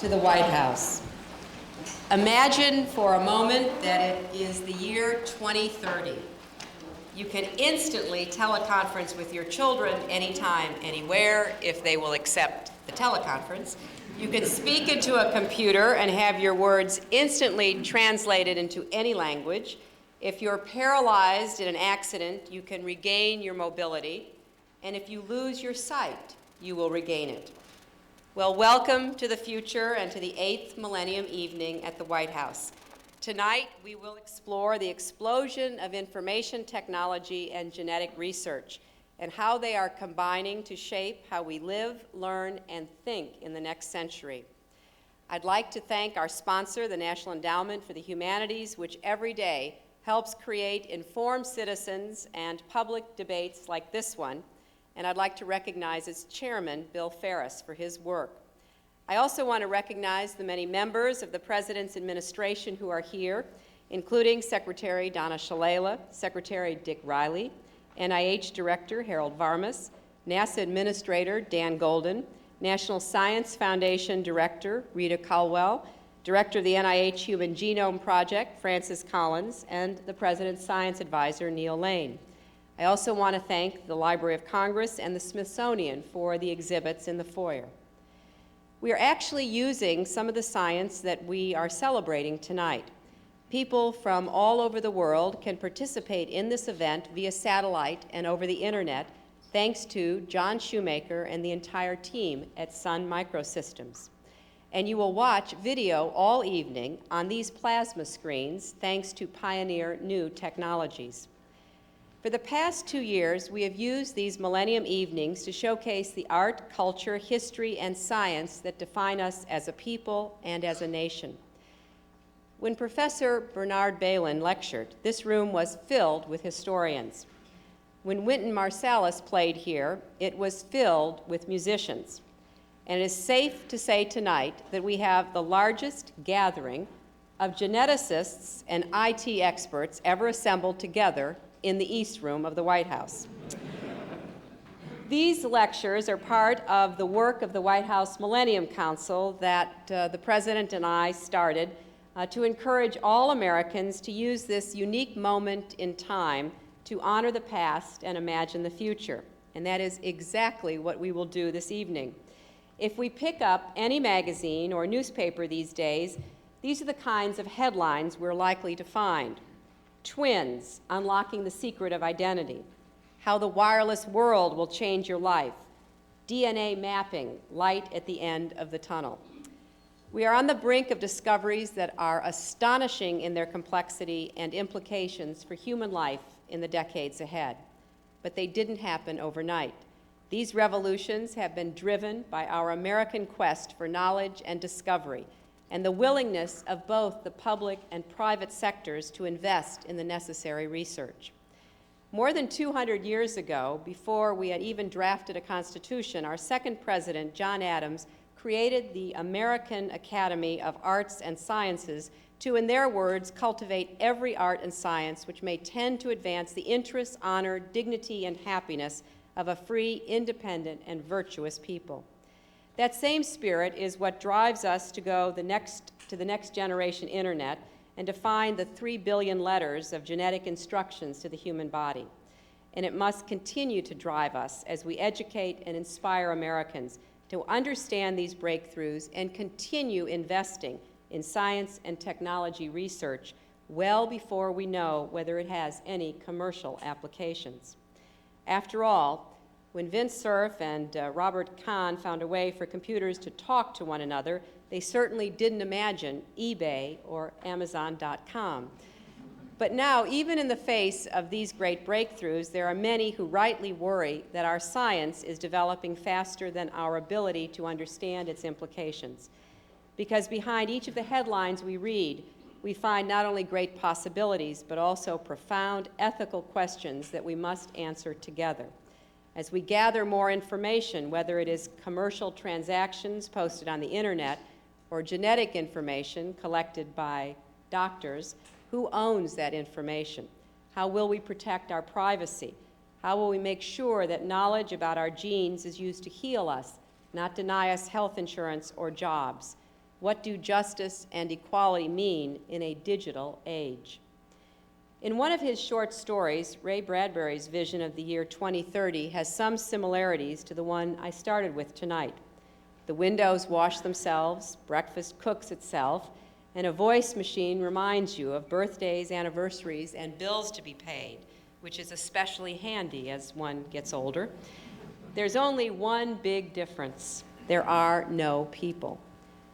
to the White House. Imagine for a moment that it is the year 2030. You can instantly teleconference with your children anytime, anywhere, if they will accept the teleconference. You can speak into a computer and have your words instantly translated into any language. If you're paralyzed in an accident, you can regain your mobility. And if you lose your sight, you will regain it. Well, welcome to the future and to the 8th Millennium Evening at the White House. Tonight, we will explore the explosion of information technology and genetic research and how they are combining to shape how we live, learn, and think in the next century. I'd like to thank our sponsor, the National Endowment for the Humanities, which every day helps create informed citizens and public debates like this one. And I'd like to recognize its chairman, Bill Ferris, for his work. I also want to recognize the many members of the President's administration who are here, including Secretary Donna Shalala, Secretary Dick Riley, NIH Director Harold Varmus, NASA Administrator Dan Golden, National Science Foundation Director Rita Caldwell, Director of the NIH Human Genome Project Francis Collins, and the President's Science Advisor Neil Lane. I also want to thank the Library of Congress and the Smithsonian for the exhibits in the foyer. We are actually using some of the science that we are celebrating tonight. People from all over the world can participate in this event via satellite and over the internet, thanks to John Shoemaker and the entire team at Sun Microsystems. And you will watch video all evening on these plasma screens, thanks to Pioneer New Technologies. For the past 2 years, we have used these Millennium Evenings to showcase the art, culture, history, and science that define us as a people and as a nation. When Professor Bernard Bailyn lectured, this room was filled with historians. When Wynton Marsalis played here, it was filled with musicians. And it is safe to say tonight that we have the largest gathering of geneticists and IT experts ever assembled together in the East Room of the White House. These lectures are part of the work of the White House Millennium Council that the President and I started to encourage all Americans to use this unique moment in time to honor the past and imagine the future. And that is exactly what we will do this evening. If we pick up any magazine or newspaper these days, these are the kinds of headlines we're likely to find. Twins, unlocking the secret of identity. How the wireless world will change your life. DNA mapping, light at the end of the tunnel. We are on the brink of discoveries that are astonishing in their complexity and implications for human life in the decades ahead. But they didn't happen overnight. These revolutions have been driven by our American quest for knowledge and discovery, and the willingness of both the public and private sectors to invest in the necessary research. More than 200 years ago, before we had even drafted a Constitution, our second president, John Adams, created the American Academy of Arts and Sciences to, in their words, cultivate every art and science which may tend to advance the interests, honor, dignity, and happiness of a free, independent, and virtuous people. That same spirit is what drives us to go to the next generation internet and to find the 3 billion letters of genetic instructions to the human body. And it must continue to drive us as we educate and inspire Americans to understand these breakthroughs and continue investing in science and technology research well before we know whether it has any commercial applications. After all, when Vint Cerf and Robert Kahn found a way for computers to talk to one another, they certainly didn't imagine eBay or Amazon.com. But now, even in the face of these great breakthroughs, there are many who rightly worry that our science is developing faster than our ability to understand its implications. Because behind each of the headlines we read, we find not only great possibilities, but also profound ethical questions that we must answer together. As we gather more information, whether it is commercial transactions posted on the internet or genetic information collected by doctors, who owns that information? How will we protect our privacy? How will we make sure that knowledge about our genes is used to heal us, not deny us health insurance or jobs? What do justice and equality mean in a digital age? In one of his short stories, Ray Bradbury's vision of the year 2030 has some similarities to the one I started with tonight. The windows wash themselves, breakfast cooks itself, and a voice machine reminds you of birthdays, anniversaries, and bills to be paid, which is especially handy as one gets older. There's only one big difference. There are no people.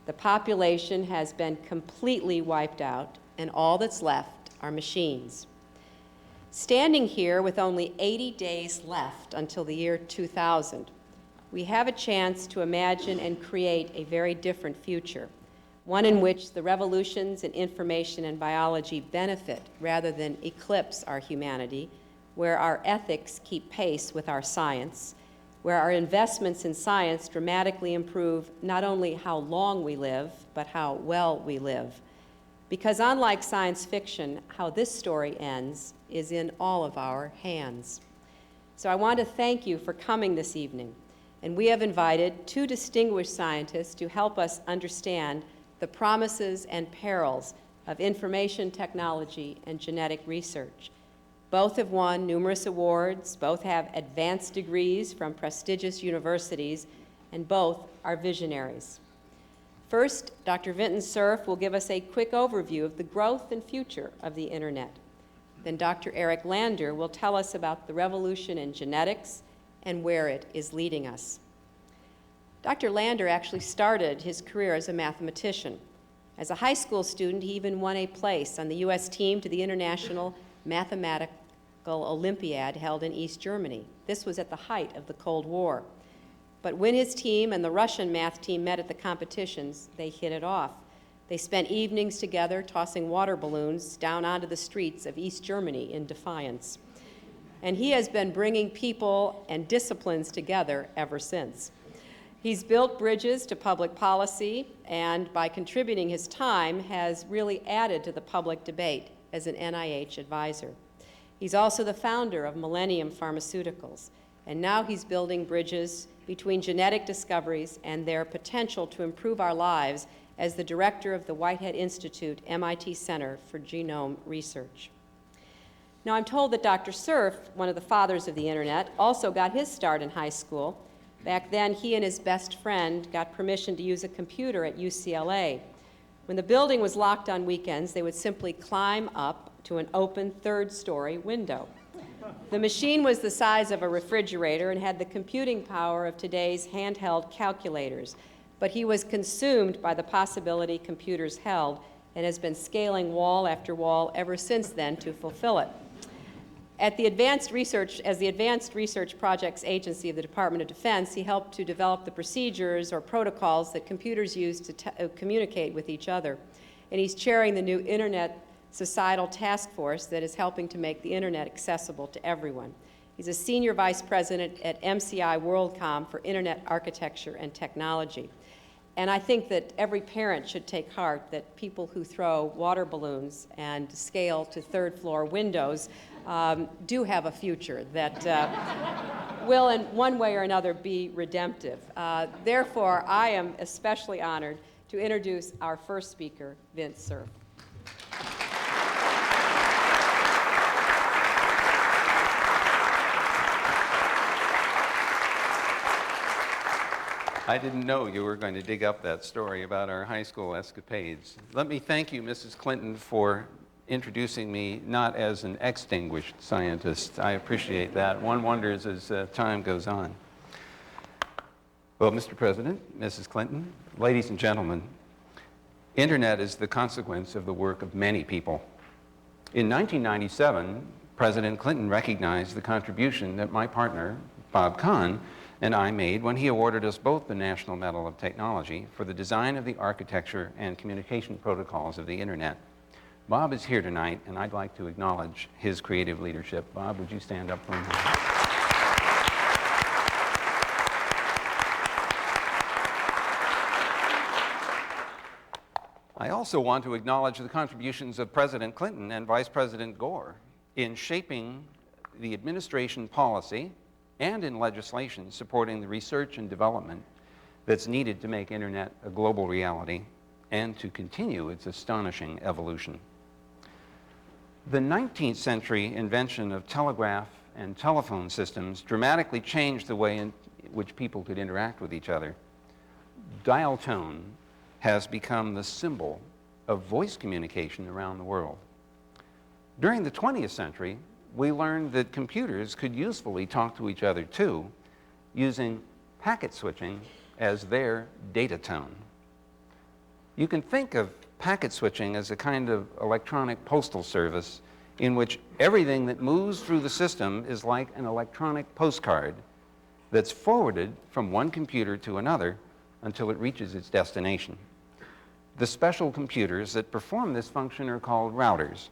The population has been completely wiped out, and all that's left are machines. Standing here with only 80 days left until the year 2000, we have a chance to imagine and create a very different future, one in which the revolutions in information and biology benefit rather than eclipse our humanity, where our ethics keep pace with our science, where our investments in science dramatically improve not only how long we live, but how well we live. Because unlike science fiction, how this story ends is in all of our hands. So I want to thank you for coming this evening. And we have invited two distinguished scientists to help us understand the promises and perils of information technology and genetic research. Both have won numerous awards, both have advanced degrees from prestigious universities, and both are visionaries. First, Dr. Vinton Cerf will give us a quick overview of the growth and future of the Internet. Then Dr. Eric Lander will tell us about the revolution in genetics and where it is leading us. Dr. Lander actually started his career as a mathematician. As a high school student, he even won a place on the U.S. team to the International Mathematical Olympiad held in East Germany. This was at the height of the Cold War. But when his team and the Russian math team met at the competitions, they hit it off. They spent evenings together tossing water balloons down onto the streets of East Germany in defiance. And he has been bringing people and disciplines together ever since. He's built bridges to public policy, and by contributing his time, has really added to the public debate as an NIH advisor. He's also the founder of Millennium Pharmaceuticals, and now he's building bridges between genetic discoveries and their potential to improve our lives as the director of the Whitehead Institute MIT Center for Genome Research. Now, I'm told that Dr. Cerf, one of the fathers of the Internet, also got his start in high school. Back then, he and his best friend got permission to use a computer at UCLA. When the building was locked on weekends, they would simply climb up to an open third-story window. The machine was the size of a refrigerator and had the computing power of today's handheld calculators, but he was consumed by the possibility computers held and has been scaling wall after wall ever since then to fulfill it. As the Advanced Research Projects Agency of the Department of Defense, he helped to develop the procedures or protocols that computers use to communicate with each other. And he's chairing the new Internet Societal Task Force that is helping to make the Internet accessible to everyone. He's a senior vice president at MCI WorldCom for Internet Architecture and Technology. And I think that every parent should take heart that people who throw water balloons and scale to third-floor windows do have a future that will, in one way or another, be redemptive. Therefore, I am especially honored to introduce our first speaker, Vince Cerf. I didn't know you were going to dig up that story about our high school escapades. Let me thank you, Mrs. Clinton, for introducing me not as an extinguished scientist. I appreciate that. One wonders as time goes on. Well, Mr. President, Mrs. Clinton, ladies and gentlemen, Internet is the consequence of the work of many people. In 1997, President Clinton recognized the contribution that my partner, Bob Kahn, and I made when he awarded us both the National Medal of Technology for the design of the architecture and communication protocols of the Internet. Bob is here tonight, and I'd like to acknowledge his creative leadership. Bob, would you stand up for a moment? I also want to acknowledge the contributions of President Clinton and Vice President Gore in shaping the administration policy and in legislation supporting the research and development that's needed to make Internet a global reality. and to continue its astonishing evolution. The 19th century invention of telegraph and telephone systems dramatically changed the way in which people could interact with each other. Dial tone has become the symbol of voice communication around the world. During the 20th century, we learned that computers could usefully talk to each other too, using packet switching as their data tone. You can think of packet switching as a kind of electronic postal service in which everything that moves through the system is like an electronic postcard that's forwarded from one computer to another until it reaches its destination. The special computers that perform this function are called routers,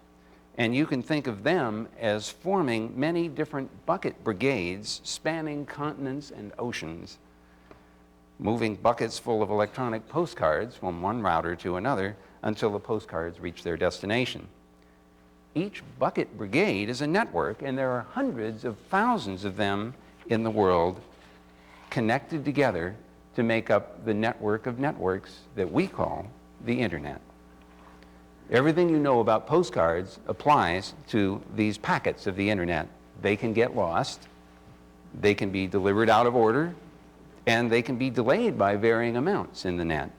and you can think of them as forming many different bucket brigades spanning continents and oceans, moving buckets full of electronic postcards from one router to another until the postcards reach their destination. Each bucket brigade is a network, and there are hundreds of thousands of them in the world connected together to make up the network of networks that we call the Internet. Everything you know about postcards applies to these packets of the Internet. They can get lost, they can be delivered out of order, and they can be delayed by varying amounts in the net.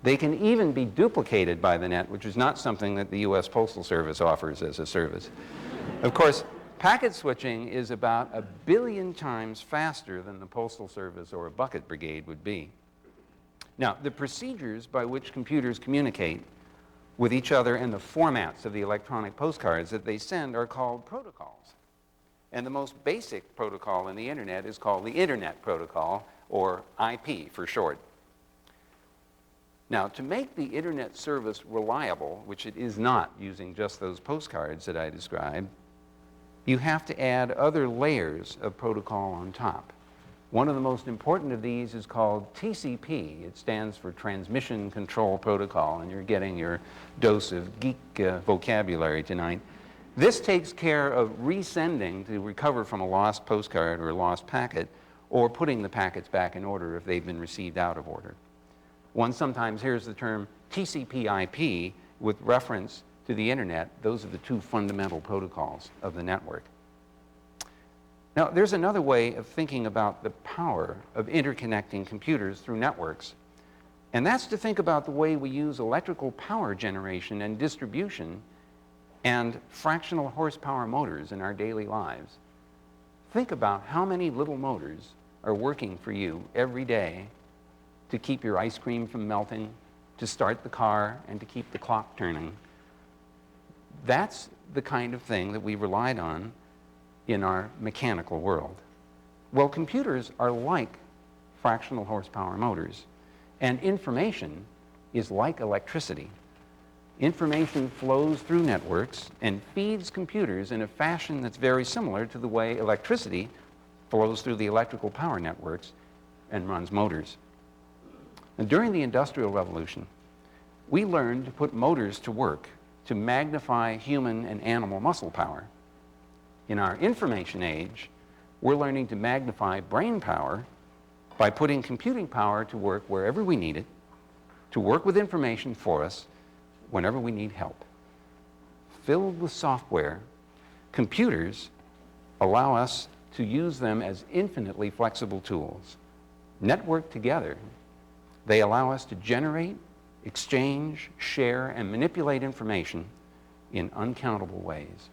They can even be duplicated by the net, which is not something that the U.S. Postal Service offers as a service. Of course, packet switching is about 1 billion times faster than the Postal Service or a bucket brigade would be. Now, the procedures by which computers communicate with each other and the formats of the electronic postcards that they send are called protocols. And the most basic protocol in the Internet is called the Internet Protocol, or IP for short. Now, to make the Internet service reliable, which it is not using just those postcards that I described, you have to add other layers of protocol on top. One of the most important of these is called TCP. It stands for Transmission Control Protocol, and you're getting your dose of geek vocabulary tonight. This takes care of resending to recover from a lost postcard or a lost packet, or putting the packets back in order if they've been received out of order. One sometimes hears the term TCP/IP with reference to the Internet. Those are the two fundamental protocols of the network. Now, there's another way of thinking about the power of interconnecting computers through networks, and that's to think about the way we use electrical power generation and distribution and fractional horsepower motors in our daily lives. Think about how many little motors are working for you every day to keep your ice cream from melting, to start the car, and to keep the clock turning. That's the kind of thing that we relied on in our mechanical world. Well, computers are like fractional horsepower motors, and information is like electricity. Information flows through networks and feeds computers in a fashion that's very similar to the way electricity flows through the electrical power networks and runs motors. And during the Industrial Revolution, we learned to put motors to work to magnify human and animal muscle power. In our information age, we're learning to magnify brain power by putting computing power to work wherever we need it, to work with information for us whenever we need help. Filled with software, computers allow us to use them as infinitely flexible tools. Networked together, they allow us to generate, exchange, share, and manipulate information in uncountable ways.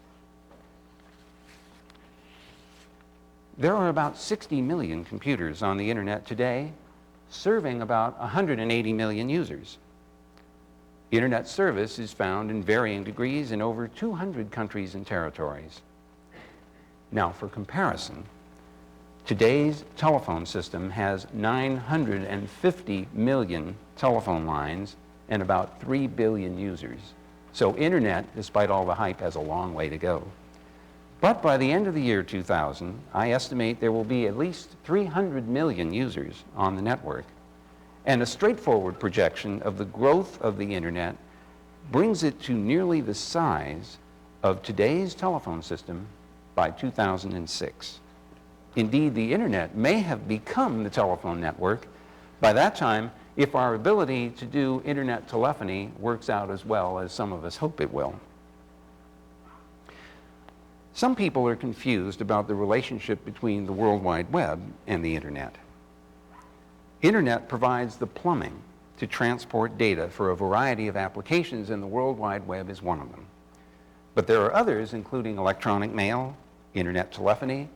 There are about 60 million computers on the Internet today, serving about 180 million users. Internet service is found in varying degrees in over 200 countries and territories. Now, for comparison, today's telephone system has 950 million telephone lines and about 3 billion users. So Internet, despite all the hype, has a long way to go. But by the end of the year 2000, I estimate there will be at least 300 million users on the network. And a straightforward projection of the growth of the Internet brings it to nearly the size of today's telephone system by 2006. Indeed, the Internet may have become the telephone network. By that time, if our ability to do internet telephony works out as well as some of us hope it will. Some people are confused about the relationship between the World Wide Web and the internet. Internet provides the plumbing to transport data for a variety of applications, and the World Wide Web is one of them. But there are others, including electronic mail, internet telephony,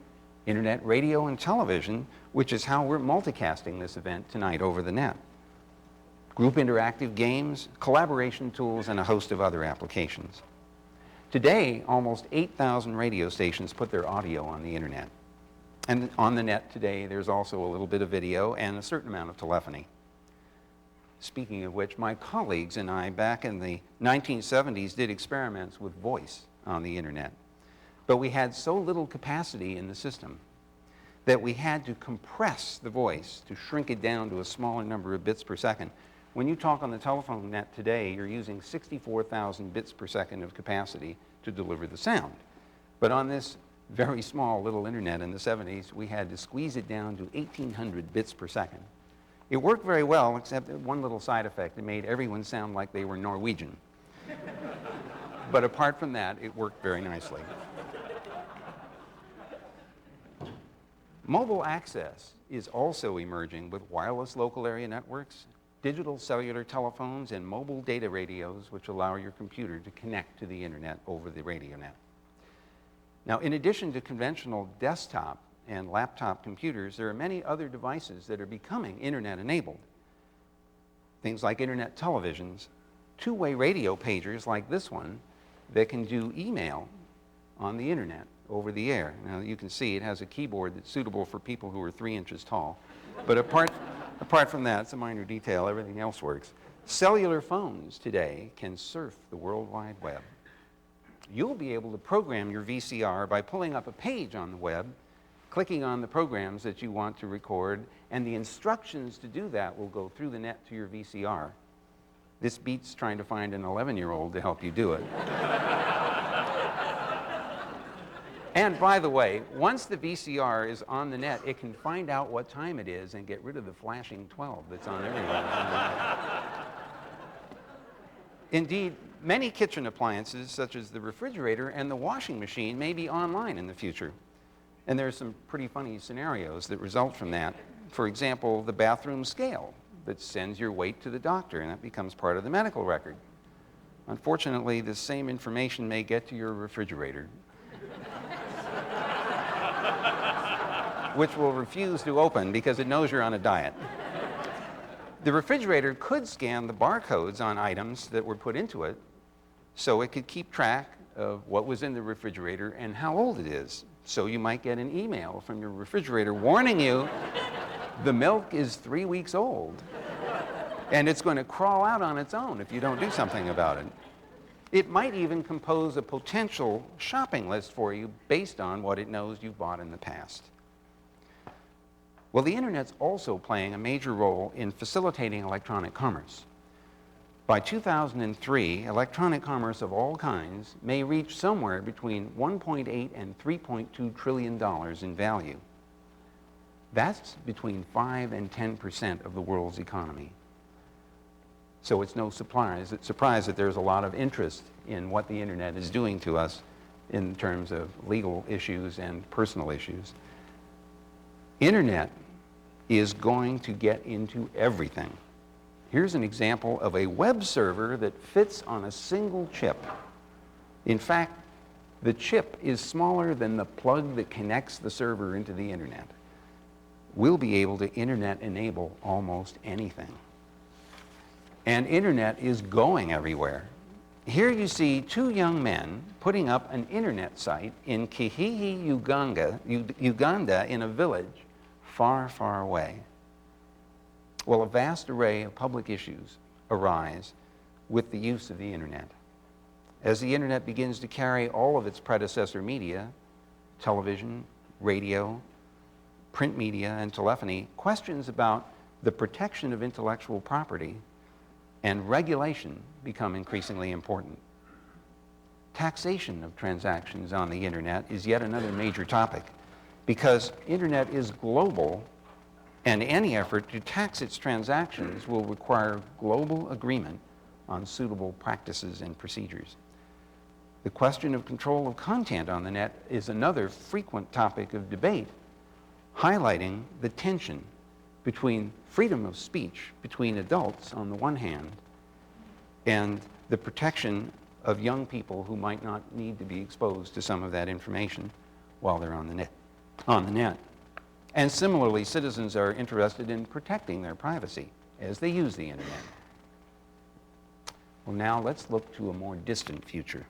internet radio and television, which is how we're multicasting this event tonight over the net. Group interactive games, collaboration tools, and a host of other applications. Today, almost 8,000 radio stations put their audio on the internet. And on the net today, there's also a little bit of video and a certain amount of telephony. Speaking of which, my colleagues and I back in the 1970s did experiments with voice on the internet. But we had so little capacity in the system that we had to compress the voice to shrink it down to a smaller number of bits per second. When you talk on the telephone net today, you're using 64,000 bits per second of capacity to deliver the sound. But on this very small little internet in the 70s, we had to squeeze it down to 1,800 bits per second. It worked very well, except one little side effect. It made everyone sound like they were Norwegian. But apart from that, it worked very nicely. Mobile access is also emerging with wireless local area networks, digital cellular telephones, and mobile data radios, which allow your computer to connect to the internet over the radio net. Now, in addition to conventional desktop and laptop computers, there are many other devices that are becoming internet-enabled. Things like internet televisions, two-way radio pagers like this one that can do email on the internet over the air. Now, you can see it has a keyboard that's suitable for people who are 3 inches tall. But apart from that, it's a minor detail, everything else works. Cellular phones today can surf the World Wide Web. You'll be able to program your VCR by pulling up a page on the web, clicking on the programs that you want to record, and the instructions to do that will go through the net to your VCR. This beats trying to find an 11-year-old to help you do it. And by the way, once the VCR is on the net, it can find out what time it is and get rid of the flashing 12 that's on everywhere. Indeed, many kitchen appliances, such as the refrigerator and the washing machine, may be online in the future. And there are some pretty funny scenarios that result from that. For example, the bathroom scale that sends your weight to the doctor, and that becomes part of the medical record. Unfortunately, this same information may get to your refrigerator, which will refuse to open because it knows you're on a diet. The refrigerator could scan the barcodes on items that were put into it, so it could keep track of what was in the refrigerator and how old it is. So you might get an email from your refrigerator warning you the milk is 3 weeks old, and it's going to crawl out on its own if you don't do something about it. It might even compose a potential shopping list for you based on what it knows you've bought in the past. Well, the internet's also playing a major role in facilitating electronic commerce. By 2003, electronic commerce of all kinds may reach somewhere between $1.8 and $3.2 trillion in value. That's between 5 and 10% of the world's economy. So it's no surprise that there's a lot of interest in what the internet is doing to us in terms of legal issues and personal issues. Internet is going to get into everything. Here's an example of a web server that fits on a single chip. In fact, the chip is smaller than the plug that connects the server into the internet. We'll be able to internet enable almost anything. And internet is going everywhere. Here you see two young men putting up an internet site in Kihihi, Uganda, in a village far, far away. Well, a vast array of public issues arise with the use of the internet. As the internet begins to carry all of its predecessor media, television, radio, print media, and telephony, questions about the protection of intellectual property and regulation become increasingly important. Taxation of transactions on the internet is yet another major topic, because internet is global and any effort to tax its transactions will require global agreement on suitable practices and procedures. The question of control of content on the net is another frequent topic of debate, highlighting the tension between freedom of speech between adults on the one hand and the protection of young people who might not need to be exposed to some of that information while they're on the net. And similarly, citizens are interested in protecting their privacy as they use the internet. Well, now let's look to a more distant future.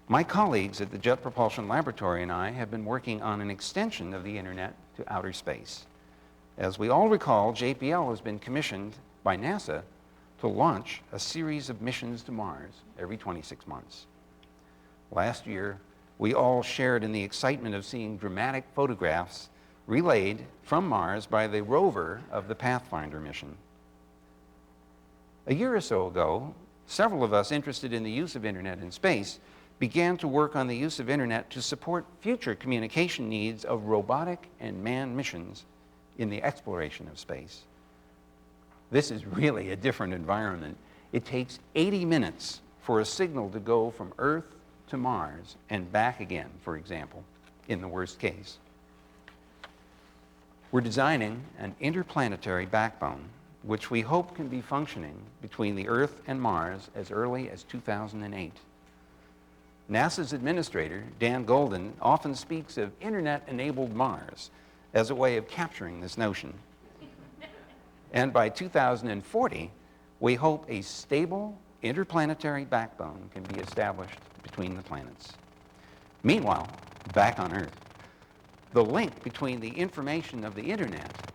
My colleagues at the Jet Propulsion Laboratory and I have been working on an extension of the internet to outer space. As we all recall, JPL has been commissioned by NASA to launch a series of missions to Mars every 26 months. Last year, we all shared in the excitement of seeing dramatic photographs relayed from Mars by the rover of the Pathfinder mission. A year or so ago, several of us interested in the use of internet in space began to work on the use of internet to support future communication needs of robotic and manned missions in the exploration of space. This is really a different environment. It takes 80 minutes for a signal to go from Earth to Mars and back again, for example, in the worst case. We're designing an interplanetary backbone, which we hope can be functioning between the Earth and Mars as early as 2008. NASA's administrator, Dan Golden, often speaks of internet-enabled Mars as a way of capturing this notion. And by 2040, we hope a stable interplanetary backbone can be established between the planets. Meanwhile, back on Earth, the link between the information of the internet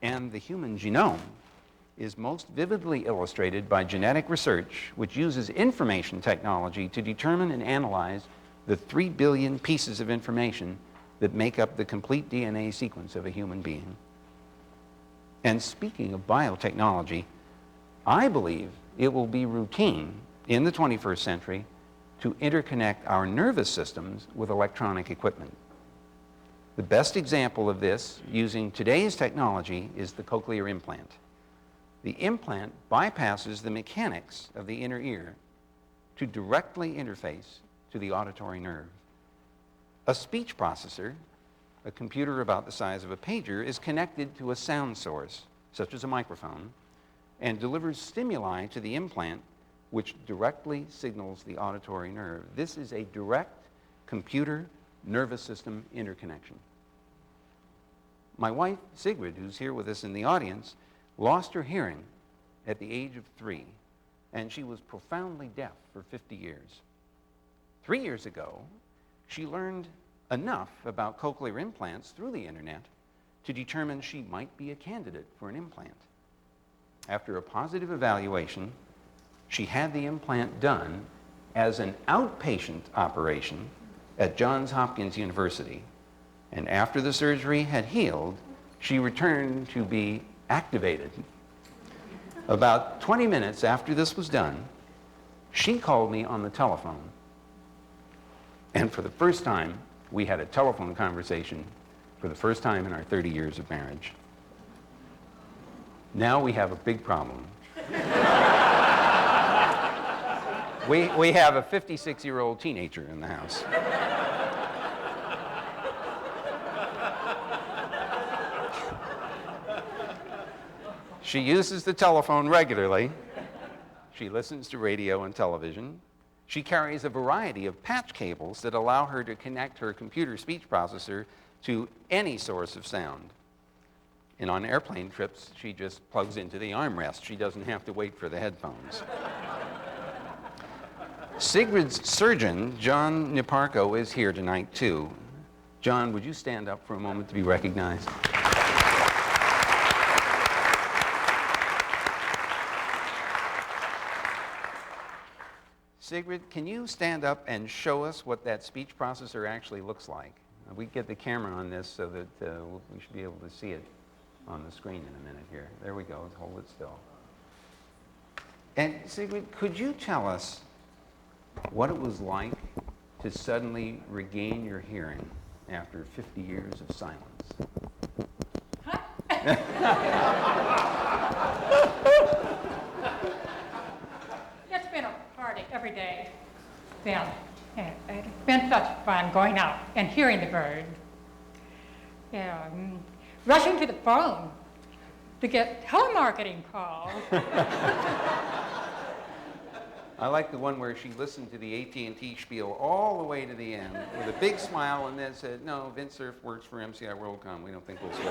and the human genome is most vividly illustrated by genetic research, which uses information technology to determine and analyze the 3 billion pieces of information that make up the complete DNA sequence of a human being. And speaking of biotechnology, I believe it will be routine in the 21st century to interconnect our nervous systems with electronic equipment. The best example of this using today's technology is the cochlear implant. The implant bypasses the mechanics of the inner ear to directly interface to the auditory nerve. A speech processor, a computer about the size of a pager, is connected to a sound source, such as a microphone, and delivers stimuli to the implant, which directly signals the auditory nerve. This is a direct computer nervous system interconnection. My wife, Sigrid, who's here with us in the audience, lost her hearing at the age of 3, and she was profoundly deaf for 50 years. 3 years ago, she learned enough about cochlear implants through the internet to determine she might be a candidate for an implant. After a positive evaluation, she had the implant done as an outpatient operation at Johns Hopkins University. And after the surgery had healed, she returned to be activated. About 20 minutes after this was done, she called me on the telephone. And for the first time, we had a telephone conversation for the first time in our 30 years of marriage. Now we have a big problem. We have a 56-year-old teenager in the house. She uses the telephone regularly. She listens to radio and television. She carries a variety of patch cables that allow her to connect her computer speech processor to any source of sound. And on airplane trips, she just plugs into the armrest. She doesn't have to wait for the headphones. Sigrid's surgeon, John Niparko, is here tonight, too. John, would you stand up for a moment to be recognized? Sigrid, can you stand up and show us what that speech processor actually looks like? We get the camera on this so that we should be able to see it on the screen in a minute here. There we go. Hold it still. And Sigrid, could you tell us what it was like to suddenly regain your hearing after 50 years of silence? It's been a party every day, Ben. And it's been such fun going out and hearing the birds. Rushing to the phone to get telemarketing calls. I like the one where she listened to the AT&T spiel all the way to the end with a big smile and then said, no, Vint Cerf works for MCI WorldCom. We don't think we'll switch.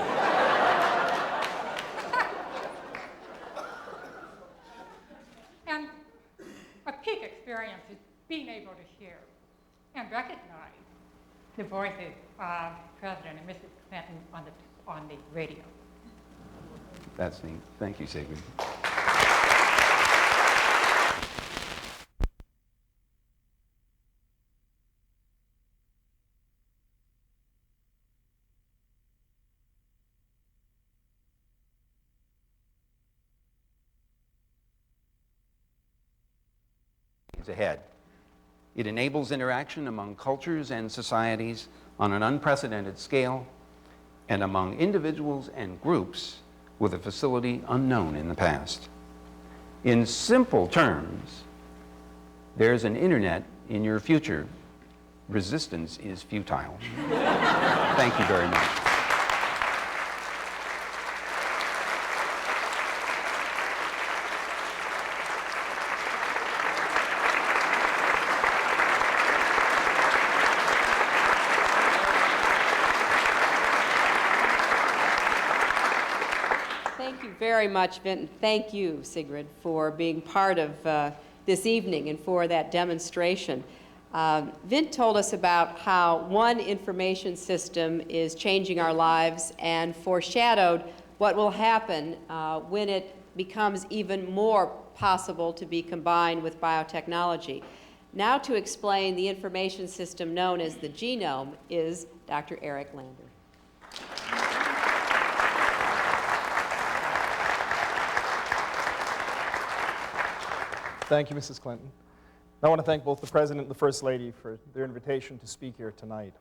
And a peak experience is being able to hear and recognize the voices of President and Mrs. Clinton on the radio. That's neat. Thank you, Sigrid. Ahead. It enables interaction among cultures and societies on an unprecedented scale and among individuals and groups with a facility unknown in the past. In simple terms, there's an internet in your future. Resistance is futile. Thank you very much. Thank you very much, Vint. Thank you, Sigrid, for being part of this evening and for that demonstration. Vint told us about how one information system is changing our lives and foreshadowed what will happen when it becomes even more possible to be combined with biotechnology. Now to explain the information system known as the genome is Dr. Eric Lander. Thank you, Mrs. Clinton. I want to thank both the President and the First Lady for their invitation to speak here tonight.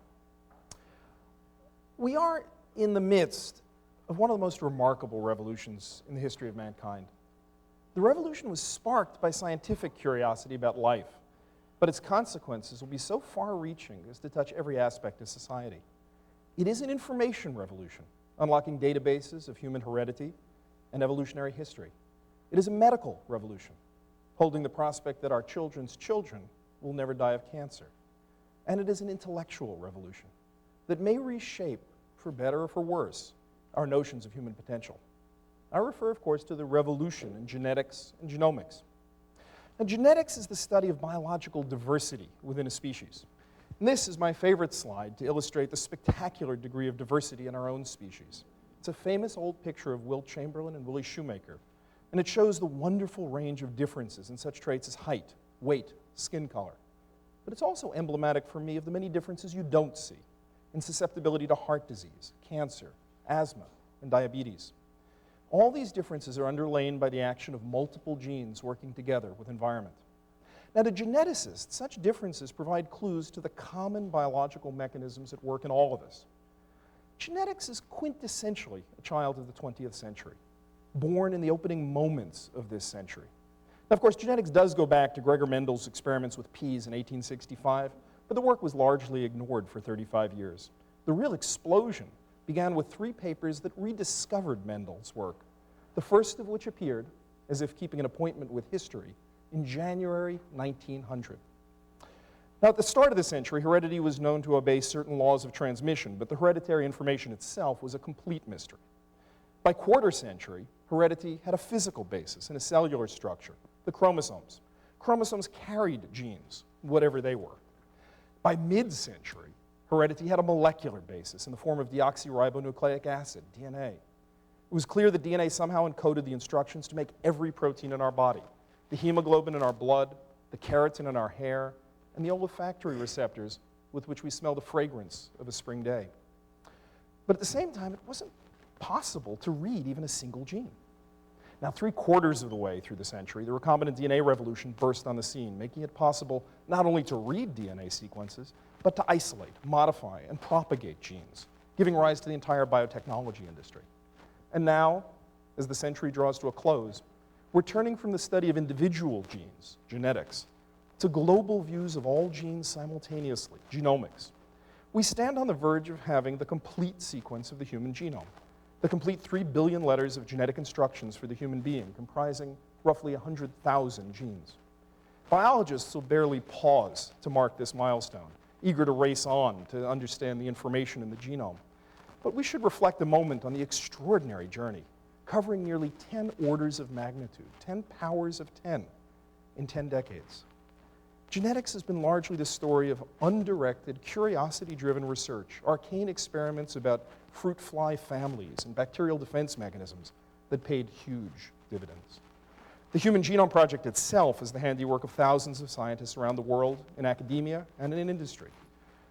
We are in the midst of one of the most remarkable revolutions in the history of mankind. The revolution was sparked by scientific curiosity about life, but its consequences will be so far-reaching as to touch every aspect of society. It is an information revolution, unlocking databases of human heredity and evolutionary history. It is a medical revolution, holding the prospect that our children's children will never die of cancer. And it is an intellectual revolution that may reshape, for better or for worse, our notions of human potential. I refer, of course, to the revolution in genetics and genomics. Now, genetics is the study of biological diversity within a species. And this is my favorite slide to illustrate the spectacular degree of diversity in our own species. It's a famous old picture of Wilt Chamberlain and Willie Shoemaker, and it shows the wonderful range of differences in such traits as height, weight, skin color. But it's also emblematic for me of the many differences you don't see in susceptibility to heart disease, cancer, asthma, and diabetes. All these differences are underlain by the action of multiple genes working together with environment. Now, to geneticists, such differences provide clues to the common biological mechanisms at work in all of us. Genetics is quintessentially a child of the 20th century, born in the opening moments of this century. Now, of course, genetics does go back to Gregor Mendel's experiments with peas in 1865, but the work was largely ignored for 35 years. The real explosion began with 3 papers that rediscovered Mendel's work, the first of which appeared, as if keeping an appointment with history, in January 1900. Now, at the start of the century, heredity was known to obey certain laws of transmission, but the hereditary information itself was a complete mystery. By quarter century, heredity had a physical basis and a cellular structure, the chromosomes. Chromosomes carried genes, whatever they were. By mid-century, heredity had a molecular basis in the form of deoxyribonucleic acid, DNA. It was clear that DNA somehow encoded the instructions to make every protein in our body, the hemoglobin in our blood, the keratin in our hair, and the olfactory receptors with which we smell the fragrance of a spring day. But at the same time, it wasn't possible to read even a single gene. Now, 3/4 of the way through the century, the recombinant DNA revolution burst on the scene, making it possible not only to read DNA sequences, but to isolate, modify, and propagate genes, giving rise to the entire biotechnology industry. And now, as the century draws to a close, we're turning from the study of individual genes, genetics, to global views of all genes simultaneously, genomics. We stand on the verge of having the complete sequence of the human genome, the complete 3 billion letters of genetic instructions for the human being, comprising roughly 100,000 genes. Biologists will barely pause to mark this milestone, eager to race on to understand the information in the genome. But we should reflect a moment on the extraordinary journey, covering nearly 10 orders of magnitude, 10 powers of 10, in 10 decades. Genetics has been largely the story of undirected, curiosity-driven research, arcane experiments about fruit fly families and bacterial defense mechanisms that paid huge dividends. The Human Genome Project itself is the handiwork of thousands of scientists around the world, in academia and in industry.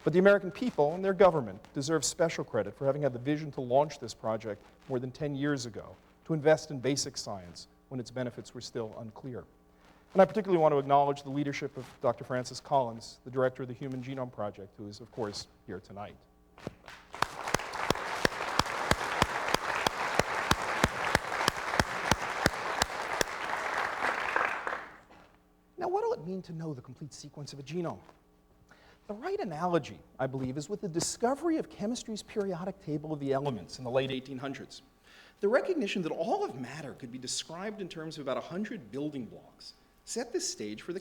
But the American people and their government deserve special credit for having had the vision to launch this project more than 10 years ago, to invest in basic science when its benefits were still unclear. And I particularly want to acknowledge the leadership of Dr. Francis Collins, the director of the Human Genome Project, who is, of course, here tonight. Now, what will it mean to know the complete sequence of a genome? The right analogy, I believe, is with the discovery of chemistry's periodic table of the elements in the late 1800s. The recognition that all of matter could be described in terms of about 100 building blocks set the stage for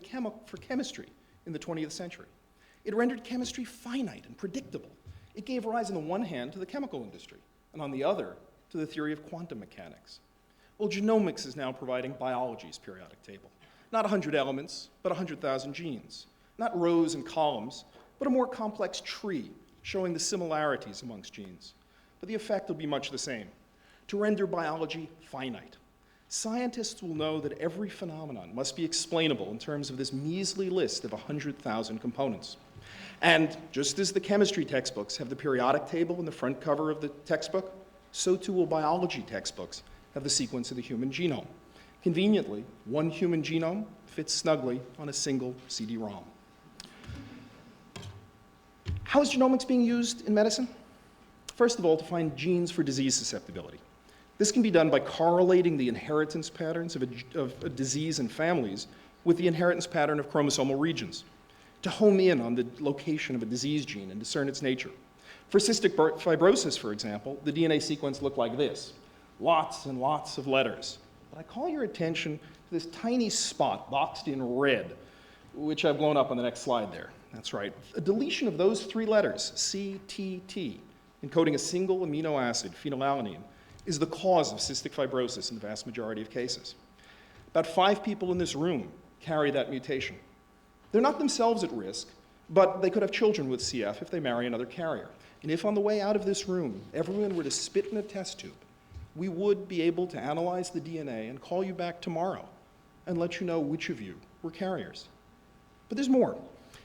chemistry in the 20th century. It rendered chemistry finite and predictable. It gave rise, on the one hand, to the chemical industry, and on the other, to the theory of quantum mechanics. Well, genomics is now providing biology's periodic table. Not 100 elements, but 100,000 genes. Not rows and columns, but a more complex tree showing the similarities amongst genes. But the effect will be much the same, to render biology finite. Scientists will know that every phenomenon must be explainable in terms of this measly list of 100,000 components. And just as the chemistry textbooks have the periodic table in the front cover of the textbook, so too will biology textbooks have the sequence of the human genome. Conveniently, one human genome fits snugly on a single CD-ROM. How is genomics being used in medicine? First of all, to find genes for disease susceptibility. This can be done by correlating the inheritance patterns of a disease in families with the inheritance pattern of chromosomal regions, to home in on the location of a disease gene and discern its nature. For cystic fibrosis, for example, the DNA sequence looked like this, lots and lots of letters. But I call your attention to this tiny spot boxed in red, which I've blown up on the next slide there. That's right. A deletion of those 3 letters, C, T, T, encoding a single amino acid, phenylalanine, is the cause of cystic fibrosis in the vast majority of cases. About 5 people in this room carry that mutation. They're not themselves at risk, but they could have children with CF if they marry another carrier. And if on the way out of this room, everyone were to spit in a test tube, we would be able to analyze the DNA and call you back tomorrow and let you know which of you were carriers. But there's more.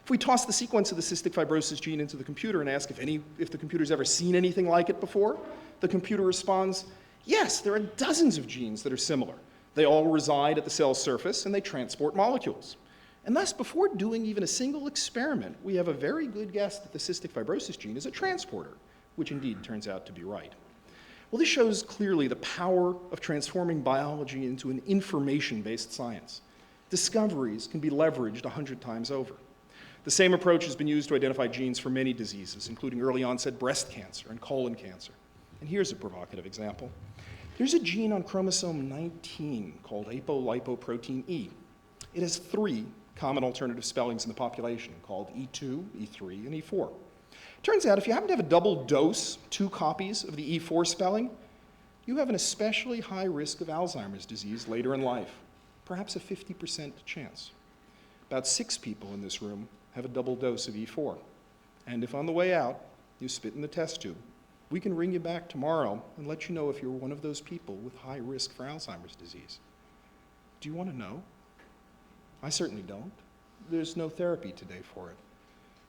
If we toss the sequence of the cystic fibrosis gene into the computer and ask if the computer's ever seen anything like it before, the computer responds, yes, there are dozens of genes that are similar. They all reside at the cell surface and they transport molecules. And thus, before doing even a single experiment, we have a very good guess that the cystic fibrosis gene is a transporter, which indeed turns out to be right. Well, this shows clearly the power of transforming biology into an information-based science. Discoveries can be leveraged 100 times over. The same approach has been used to identify genes for many diseases, including early onset breast cancer and colon cancer. And here's a provocative example. There's a gene on chromosome 19 called apolipoprotein E. It has 3 common alternative spellings in the population called E2, E3, and E4. Turns out if you happen to have a double dose, 2 copies of the E4 spelling, you have an especially high risk of Alzheimer's disease later in life, perhaps a 50% chance. About 6 people in this room have a double dose of E4. And if on the way out you spit in the test tube, we can ring you back tomorrow and let you know if you're one of those people with high risk for Alzheimer's disease. Do you want to know? I certainly don't. There's no therapy today for it.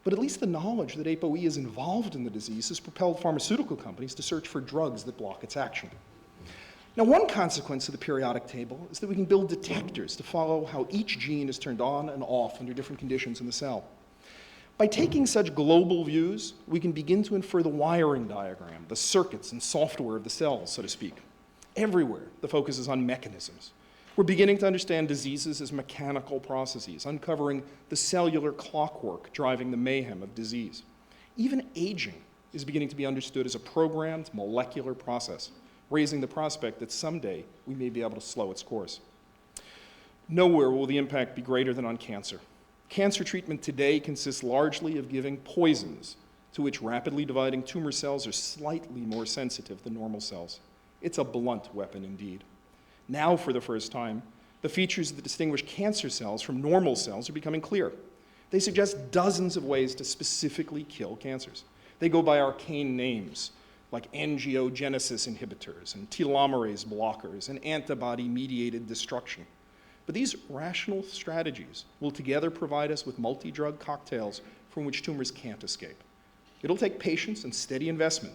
But at least the knowledge that ApoE is involved in the disease has propelled pharmaceutical companies to search for drugs that block its action. Now, one consequence of the periodic table is that we can build detectors to follow how each gene is turned on and off under different conditions in the cell. By taking such global views, we can begin to infer the wiring diagram, the circuits and software of the cells, so to speak. Everywhere, the focus is on mechanisms. We're beginning to understand diseases as mechanical processes, uncovering the cellular clockwork driving the mayhem of disease. Even aging is beginning to be understood as a programmed molecular process, raising the prospect that someday we may be able to slow its course. Nowhere will the impact be greater than on cancer. Cancer treatment today consists largely of giving poisons to which rapidly dividing tumor cells are slightly more sensitive than normal cells. It's a blunt weapon indeed. Now, for the first time, the features that distinguish cancer cells from normal cells are becoming clear. They suggest dozens of ways to specifically kill cancers. They go by arcane names like angiogenesis inhibitors and telomerase blockers and antibody-mediated destruction. But these rational strategies will together provide us with multi-drug cocktails from which tumors can't escape. It'll take patience and steady investment,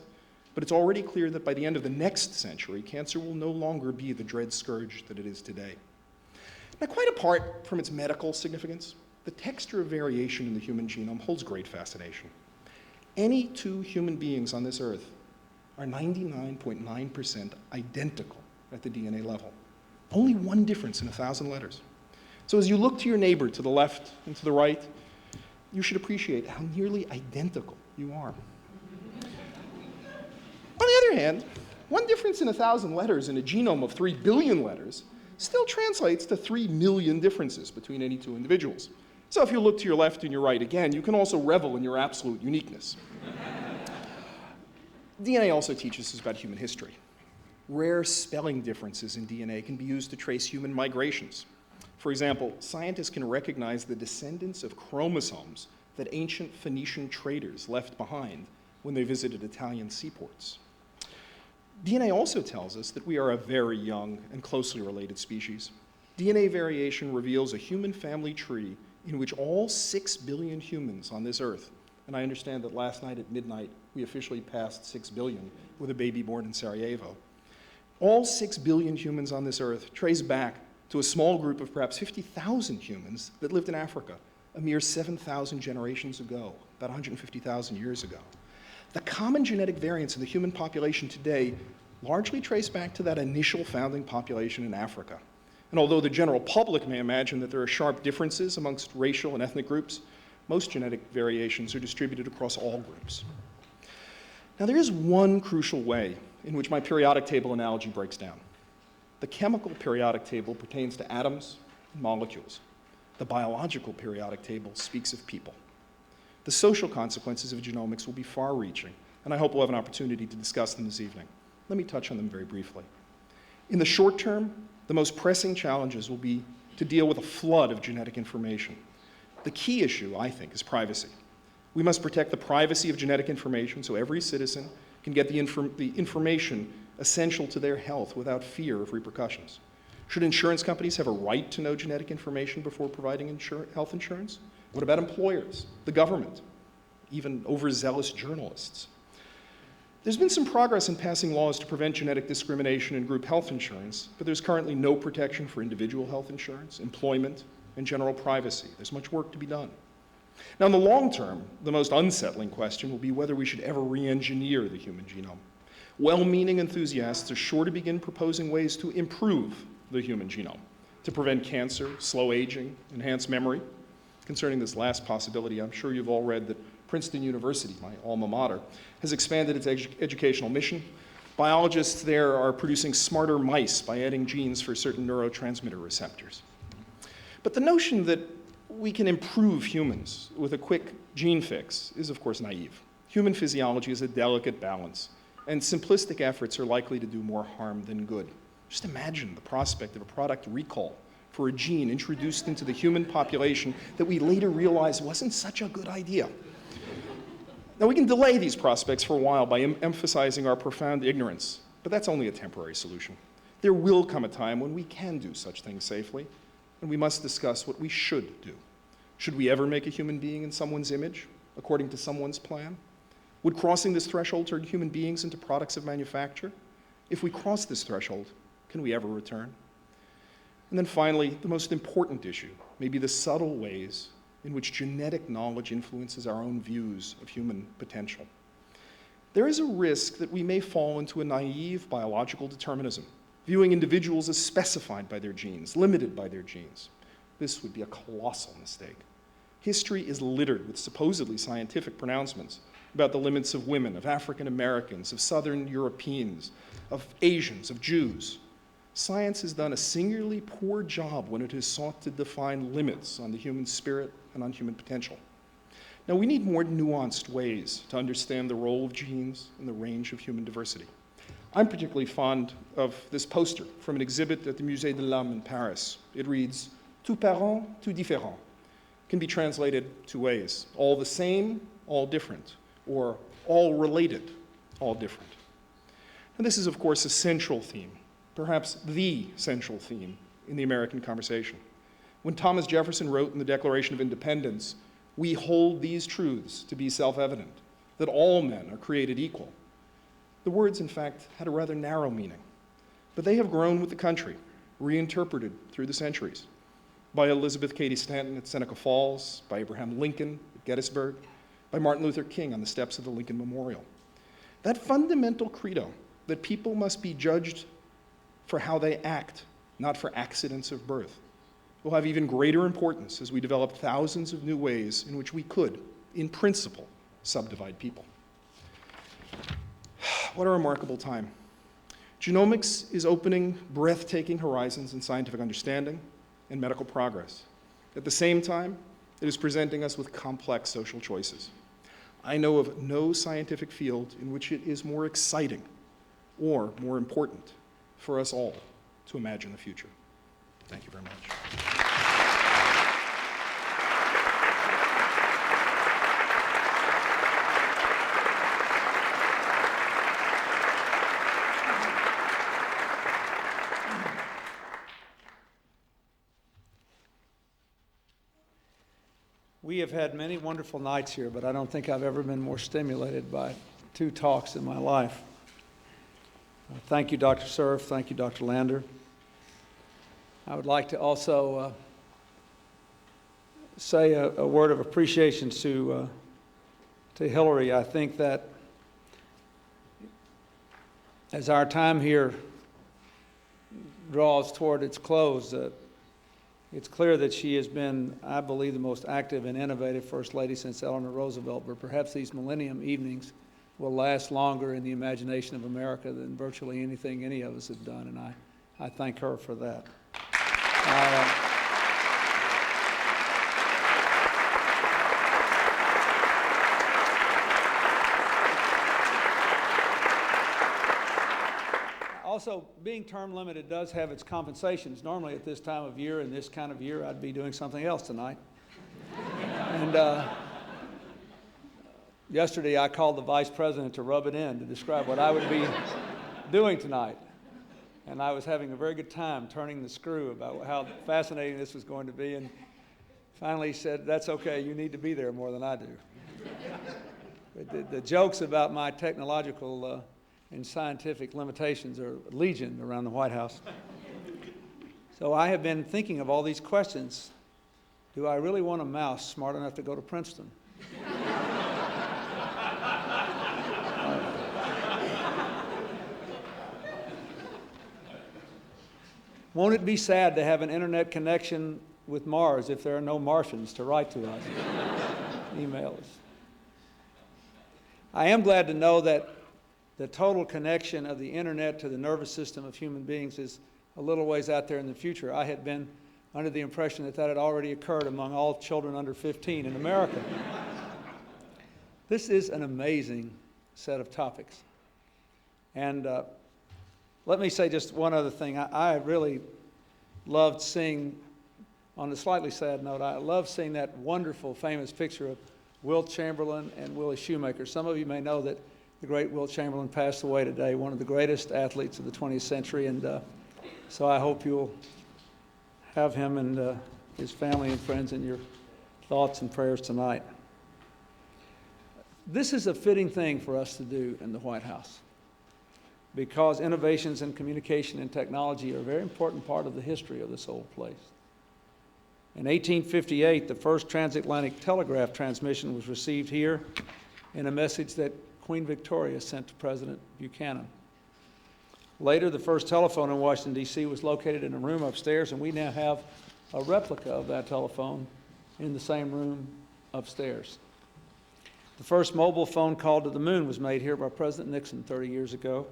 but it's already clear that by the end of the next century, cancer will no longer be the dread scourge that it is today. Now, quite apart from its medical significance, the texture of variation in the human genome holds great fascination. Any two human beings on this earth are 99.9% identical at the DNA level. Only one difference in 1,000 letters. So as you look to your neighbor to the left and to the right, you should appreciate how nearly identical you are. On the other hand, one difference in 1,000 letters in a genome of 3 billion letters still translates to 3 million differences between any two individuals. So if you look to your left and your right again, you can also revel in your absolute uniqueness. DNA also teaches us about human history. Rare spelling differences in DNA can be used to trace human migrations. For example, scientists can recognize the descendants of chromosomes that ancient Phoenician traders left behind when they visited Italian seaports. DNA also tells us that we are a very young and closely related species. DNA variation reveals a human family tree in which all 6 billion humans on this earth, and I understand that last night at midnight we officially passed 6 billion with a baby born in Sarajevo. All 6 billion humans on this earth trace back to a small group of perhaps 50,000 humans that lived in Africa a mere 7,000 generations ago, about 150,000 years ago. The common genetic variants in the human population today largely trace back to that initial founding population in Africa. And although the general public may imagine that there are sharp differences amongst racial and ethnic groups, most genetic variations are distributed across all groups. Now, there is one crucial way in which my periodic table analogy breaks down. The chemical periodic table pertains to atoms and molecules. The biological periodic table speaks of people. The social consequences of genomics will be far-reaching, and I hope we'll have an opportunity to discuss them this evening. Let me touch on them very briefly. In the short term, the most pressing challenges will be to deal with a flood of genetic information. The key issue, I think, is privacy. We must protect the privacy of genetic information so every citizen can get the information essential to their health without fear of repercussions. Should insurance companies have a right to know genetic information before providing health insurance? What about employers, the government, even overzealous journalists? There's been some progress in passing laws to prevent genetic discrimination in group health insurance, but there's currently no protection for individual health insurance, employment, and general privacy. There's much work to be done. Now, in the long term, the most unsettling question will be whether we should ever re-engineer the human genome. Well-meaning enthusiasts are sure to begin proposing ways to improve the human genome, to prevent cancer, slow aging, enhance memory. Concerning this last possibility, I'm sure you've all read that Princeton University, my alma mater, has expanded its educational mission. Biologists there are producing smarter mice by adding genes for certain neurotransmitter receptors. But the notion that we can improve humans with a quick gene fix is, of course, naive. Human physiology is a delicate balance, and simplistic efforts are likely to do more harm than good. Just imagine the prospect of a product recall for a gene introduced into the human population that we later realize wasn't such a good idea. Now, we can delay these prospects for a while by emphasizing our profound ignorance, but that's only a temporary solution. There will come a time when we can do such things safely, and we must discuss what we should do. Should we ever make a human being in someone's image, according to someone's plan? Would crossing this threshold turn human beings into products of manufacture? If we cross this threshold, can we ever return? And then finally, the most important issue may be the subtle ways in which genetic knowledge influences our own views of human potential. There is a risk that we may fall into a naive biological determinism viewing individuals as specified by their genes, limited by their genes. This would be a colossal mistake. History is littered with supposedly scientific pronouncements about the limits of women, of African Americans, of Southern Europeans, of Asians, of Jews. Science has done a singularly poor job when it has sought to define limits on the human spirit and on human potential. Now, we need more nuanced ways to understand the role of genes and the range of human diversity. I'm particularly fond of this poster from an exhibit at the Musée de l'Homme in Paris. It reads, "Tout parent, tout différent." Can be translated two ways: all the same, all different, or all related, all different. And this is, of course, a central theme, perhaps the central theme in the American conversation. When Thomas Jefferson wrote in the Declaration of Independence, "We hold these truths to be self-evident, that all men are created equal," the words, in fact, had a rather narrow meaning. But they have grown with the country, reinterpreted through the centuries, by Elizabeth Cady Stanton at Seneca Falls, by Abraham Lincoln at Gettysburg, by Martin Luther King on the steps of the Lincoln Memorial. That fundamental credo that people must be judged for how they act, not for accidents of birth, will have even greater importance as we develop thousands of new ways in which we could, in principle, subdivide people. What a remarkable time. Genomics is opening breathtaking horizons in scientific understanding and medical progress. At the same time, it is presenting us with complex social choices. I know of no scientific field in which it is more exciting or more important for us all to imagine the future. Thank you very much. We have had many wonderful nights here, but I don't think I've ever been more stimulated by two talks in my life. Thank you, Dr. Cerf. Thank you, Dr. Lander. I would like to also say a word of appreciation to Hillary. I think that as our time here draws toward its close, it's clear that she has been, I believe, the most active and innovative First Lady since Eleanor Roosevelt, but perhaps these Millennium evenings will last longer in the imagination of America than virtually anything any of us have done, and I thank her for that. Also, being term limited does have its compensations. Normally at this time of year, in this kind of year, I'd be doing something else tonight. And yesterday I called the vice president to rub it in to describe what I would be doing tonight. And I was having a very good time turning the screw about how fascinating this was going to be. And finally he said, "That's okay, you need to be there more than I do." But the jokes about my technological and scientific limitations are legion around the White House. So I have been thinking of all these questions. Do I really want a mouse smart enough to go to Princeton? Won't it be sad to have an internet connection with Mars if there are no Martians to write to us, email us? I am glad to know that the total connection of the internet to the nervous system of human beings is a little ways out there in the future. I had been under the impression that that had already occurred among all children under 15 in America. This is an amazing set of topics. And let me say just one other thing. I really loved seeing, on a slightly sad note, I love seeing that wonderful, famous picture of Wilt Chamberlain and Willie Shoemaker. Some of you may know that the great Wilt Chamberlain passed away today, one of the greatest athletes of the 20th century, and so I hope you'll have him and his family and friends in your thoughts and prayers tonight. This is a fitting thing for us to do in the White House, because innovations in communication and technology are a very important part of the history of this old place. In 1858, the first transatlantic telegraph transmission was received here in a message that Queen Victoria sent to President Buchanan. Later, the first telephone in Washington, D.C. was located in a room upstairs, and we now have a replica of that telephone in the same room upstairs. The first mobile phone call to the moon was made here by President Nixon 30 years ago.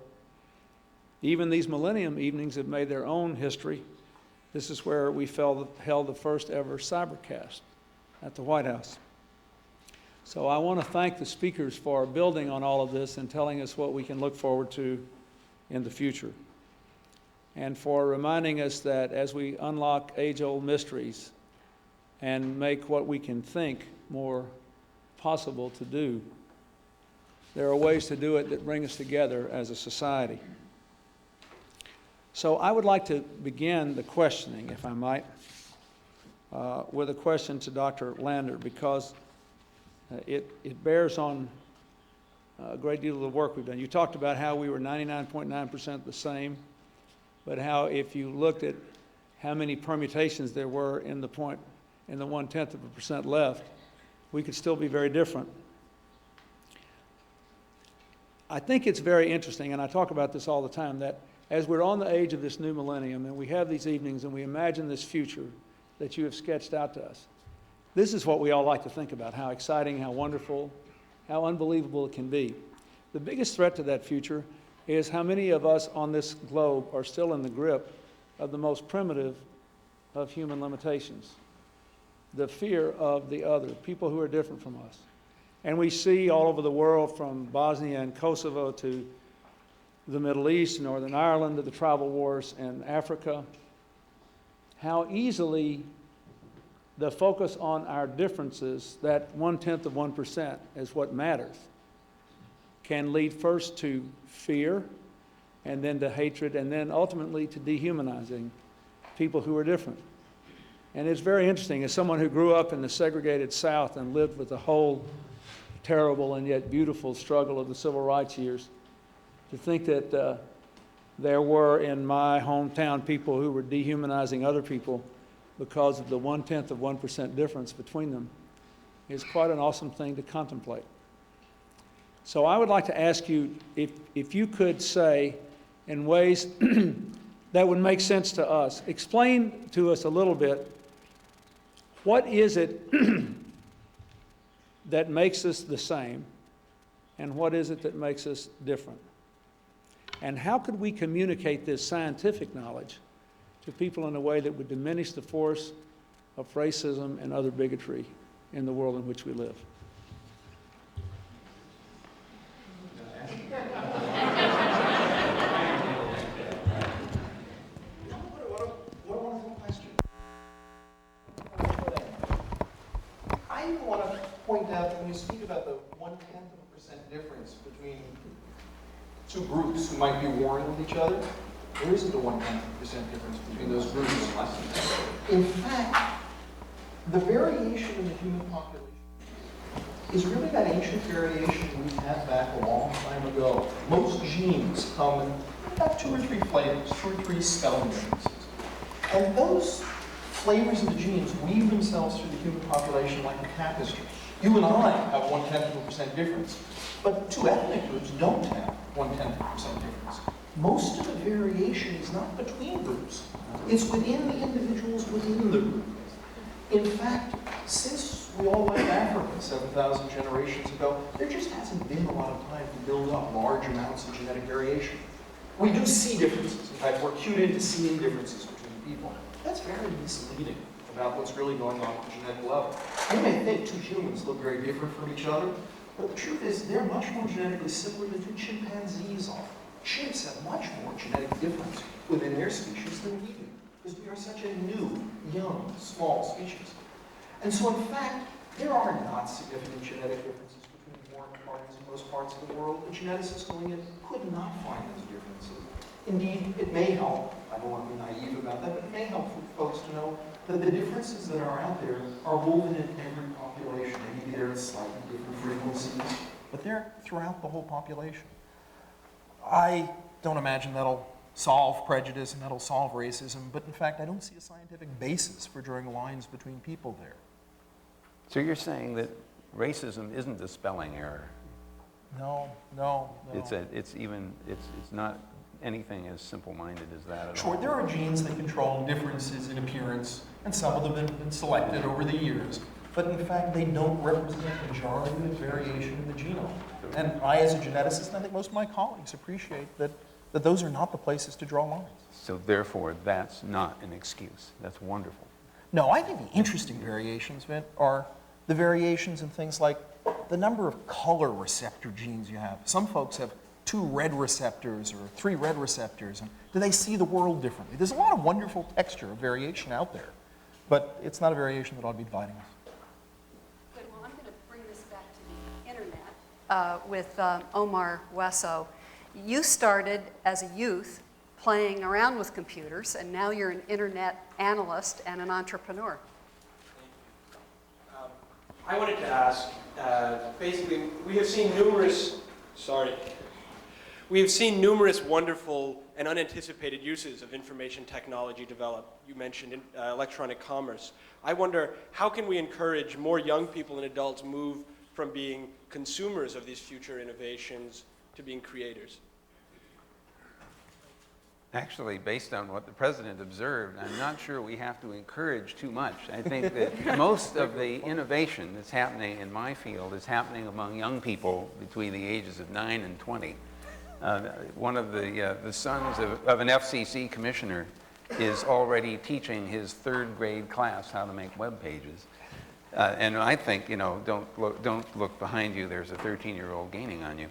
Even these Millennium Evenings have made their own history. This is where we held the first ever cybercast at the White House. So I want to thank the speakers for building on all of this and telling us what we can look forward to in the future, and for reminding us that as we unlock age-old mysteries and make what we can think more possible to do, there are ways to do it that bring us together as a society. So I would like to begin the questioning, if I might, with a question to Dr. Lander, because it bears on a great deal of the work we've done. You talked about how we were 99.9% the same, but how if you looked at how many permutations there were in the 0.1% left, we could still be very different. I think it's very interesting, and I talk about this all the time, that as we're on the age of this new millennium and we have these evenings and we imagine this future that you have sketched out to us, this is what we all like to think about, how exciting, how wonderful, how unbelievable it can be. The biggest threat to that future is how many of us on this globe are still in the grip of the most primitive of human limitations, the fear of the other, people who are different from us. And we see all over the world, from Bosnia and Kosovo to the Middle East, Northern Ireland, to the tribal wars in Africa, how easily the focus on our differences, that 0.1% is what matters, can lead first to fear, and then to hatred, and then ultimately to dehumanizing people who are different. And it's very interesting, as someone who grew up in the segregated South and lived with the whole terrible and yet beautiful struggle of the civil rights years, to think that there were in my hometown people who were dehumanizing other people because of the 0.1% difference between them is quite an awesome thing to contemplate. So I would like to ask you if you could say, in ways that would make sense to us, explain to us a little bit, what is it that makes us the same, and what is it that makes us different? And how could we communicate this scientific knowledge to people in a way that would diminish the force of racism and other bigotry in the world in which we live? What a wonderful question. I even want to point out that when you speak about the 0.1% difference between two groups who might be warring with each other, there isn't a 0.1% difference between those groups. In fact, the variation in the human population is really that ancient variation we had back a long time ago. Most genes come in about 2 or 3 flavors, 2 or 3 spelling differences. And those flavors of the genes weave themselves through the human population like a tapestry. You and I have 0.1% difference, but 2 ethnic groups don't have 0.1% difference. Most of the variation is not between groups. It's within the individuals within the group. In fact, since we all left Africa 7,000 generations ago, there just hasn't been a lot of time to build up large amounts of genetic variation. We do see differences. In fact, we're cued into seeing differences between people. That's very misleading about what's really going on at the genetic level. You may think 2 humans look very different from each other, but the truth is they're much more genetically similar than 2 chimpanzees are. Chimps have much more genetic difference within their species than we do, because we are such a new, young, small species. And so, in fact, there are not significant genetic differences between warring parties in most parts of the world. The geneticists going in could not find those differences. Indeed, it may help, I don't want to be naive about that, but it may help for folks to know that the differences that are out there are woven in every population. Maybe they're at slightly different frequencies, but they're throughout the whole population. I don't imagine that'll solve prejudice and that'll solve racism, but in fact, I don't see a scientific basis for drawing lines between people there. So you're saying that racism isn't a spelling error? No. It's not anything as simple-minded as that at all. Sure, there are genes that control differences in appearance, and some of them have been selected over the years. But in fact, they don't represent the majority of the variation in the genome. And I, as a geneticist, and I think most of my colleagues appreciate that those are not the places to draw lines. So therefore, that's not an excuse. That's wonderful. No, I think the interesting variations, Vint, are the variations in things like the number of color receptor genes you have. Some folks have 2 red receptors or 3 red receptors, and do they see the world differently? There's a lot of wonderful texture of variation out there, but it's not a variation that ought to be dividing us. Good. Well, I'm going to bring this back to the internet with Omar Wesso. You started as a youth playing around with computers, and now you're an internet analyst and an entrepreneur. I wanted to ask, basically, we have seen numerous wonderful and unanticipated uses of information technology develop. You mentioned electronic commerce. I wonder, how can we encourage more young people and adults move from being consumers of these future innovations to being creators? Actually, based on what the president observed, I'm not sure we have to encourage too much. I think that most of the innovation that's happening in my field is happening among young people between the ages of 9 and 20. One of the sons of an FCC commissioner is already teaching his 3rd grade class how to make web pages. And I think, don't look behind you, there's a 13-year-old gaining on you.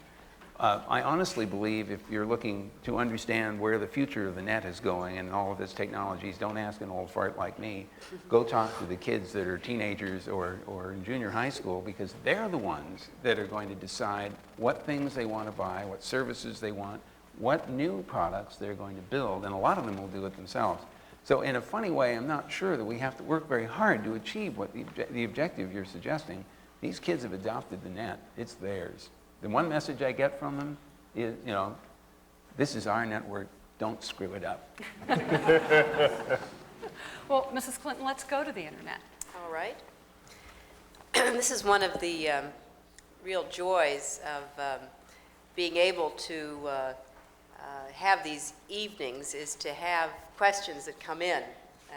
I honestly believe if you're looking to understand where the future of the net is going and all of its technologies, don't ask an old fart like me. Go talk to the kids that are teenagers or in junior high school, because they're the ones that are going to decide what things they want to buy, what services they want, what new products they're going to build, and a lot of them will do it themselves. So in a funny way, I'm not sure that we have to work very hard to achieve what the objective you're suggesting. These kids have adopted the net. It's theirs. The one message I get from them is, this is our network, don't screw it up. Well, Mrs. Clinton, let's go to the internet. All right. This is one of the real joys of being able to have these evenings, is to have questions that come in.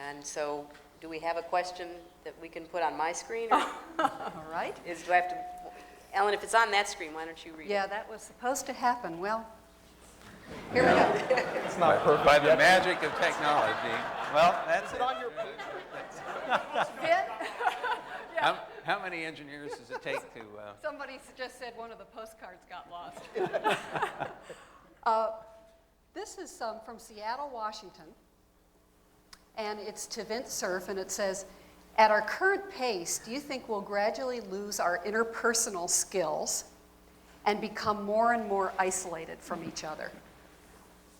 And so, do we have a question that we can put on my screen? Or All right. do I have to... Ellen, if it's on that screen, why don't you read it? Yeah, that was supposed to happen. Well, here we go. It's not perfect By the yet. magic of technology. Well, that's it. on your page. How many engineers does it take to... Somebody just said one of the postcards got lost. This is from Seattle, Washington, and it's to Vint Cerf, and it says, at our current pace, do you think we'll gradually lose our interpersonal skills and become more and more isolated from each other?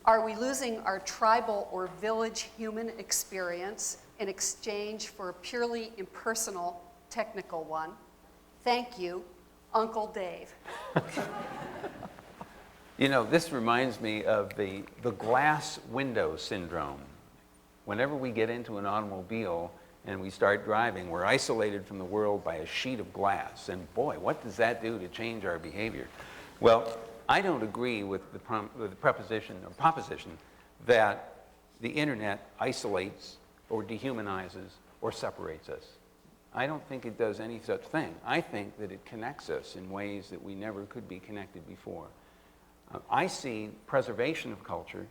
Are we losing our tribal or village human experience in exchange for a purely impersonal technical one? Thank you, Uncle Dave. This reminds me of the glass window syndrome. Whenever we get into an automobile and we start driving, we're isolated from the world by a sheet of glass. And boy, what does that do to change our behavior? Well, I don't agree with the proposition that the internet isolates or dehumanizes or separates us. I don't think it does any such thing. I think that it connects us in ways that we never could be connected before. I see preservation of culture.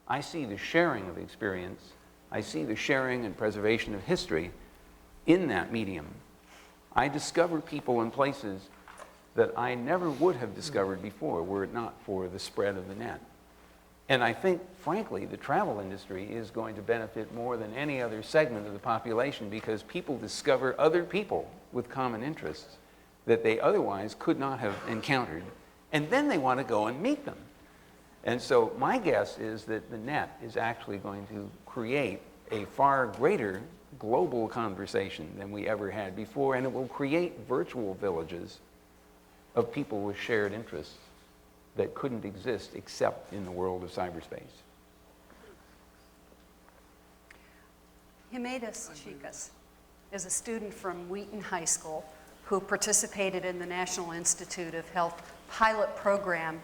I see the sharing of experience. I see the sharing and preservation of history in that medium. I discover people in places that I never would have discovered before were it not for the spread of the net. And I think, frankly, the travel industry is going to benefit more than any other segment of the population, because people discover other people with common interests that they otherwise could not have encountered, and then they want to go and meet them. And so my guess is that the net is actually going to create a far greater global conversation than we ever had before, and it will create virtual villages of people with shared interests that couldn't exist except in the world of cyberspace. Jimenez Chicas is a student from Wheaton High School who participated in the National Institute of Health pilot program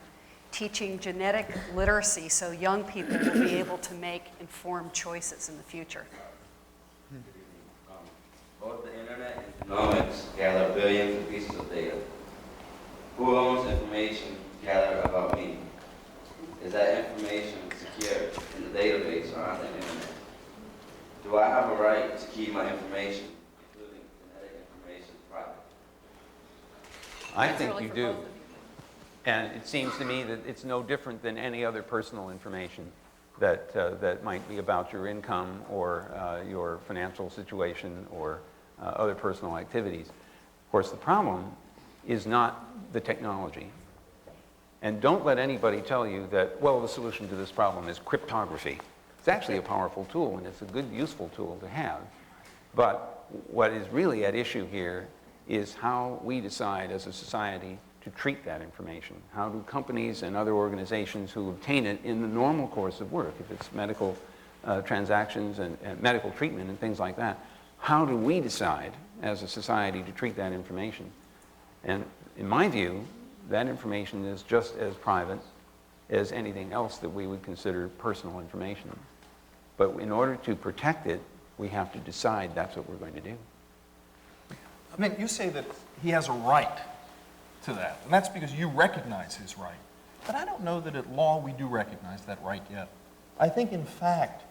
teaching genetic literacy so young people will be able to make informed choices in the future. Both the internet and genomics gather billions of pieces of data. Who owns information gathered about me? Is that information secure in the database or on the internet? Do I have a right to keep my information, including genetic information, private? I think you do. And it seems to me that it's no different than any other personal information that might be about your income or your financial situation or other personal activities. Of course, the problem is not the technology. And don't let anybody tell you that, well, the solution to this problem is cryptography. It's actually a powerful tool, and it's a good, useful tool to have. But what is really at issue here is how we decide as a society to treat that information. How do companies and other organizations who obtain it in the normal course of work, if it's medical transactions and medical treatment and things like that, how do we decide as a society to treat that information? And in my view, that information is just as private as anything else that we would consider personal information. But in order to protect it, we have to decide that's what we're going to do. I mean, you say that he has a right to that, and that's because you recognize his right. But I don't know that at law we do recognize that right yet. I think, in fact,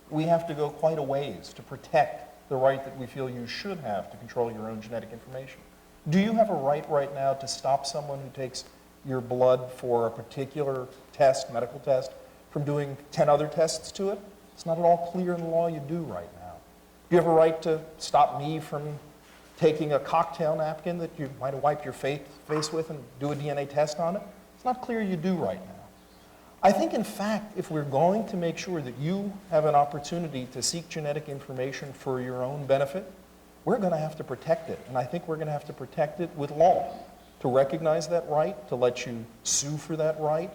we have to go quite a ways to protect the right that we feel you should have to control your own genetic information. Do you have a right now to stop someone who takes your blood for a particular test, medical test, from doing 10 other tests to it? It's not at all clear in the law you do right now. Do you have a right to stop me from taking a cocktail napkin that you might have wiped your face with and do a DNA test on it? It's not clear you do right now. I think, in fact, if we're going to make sure that you have an opportunity to seek genetic information for your own benefit, we're going to have to protect it. And I think we're going to have to protect it with law, to recognize that right, to let you sue for that right,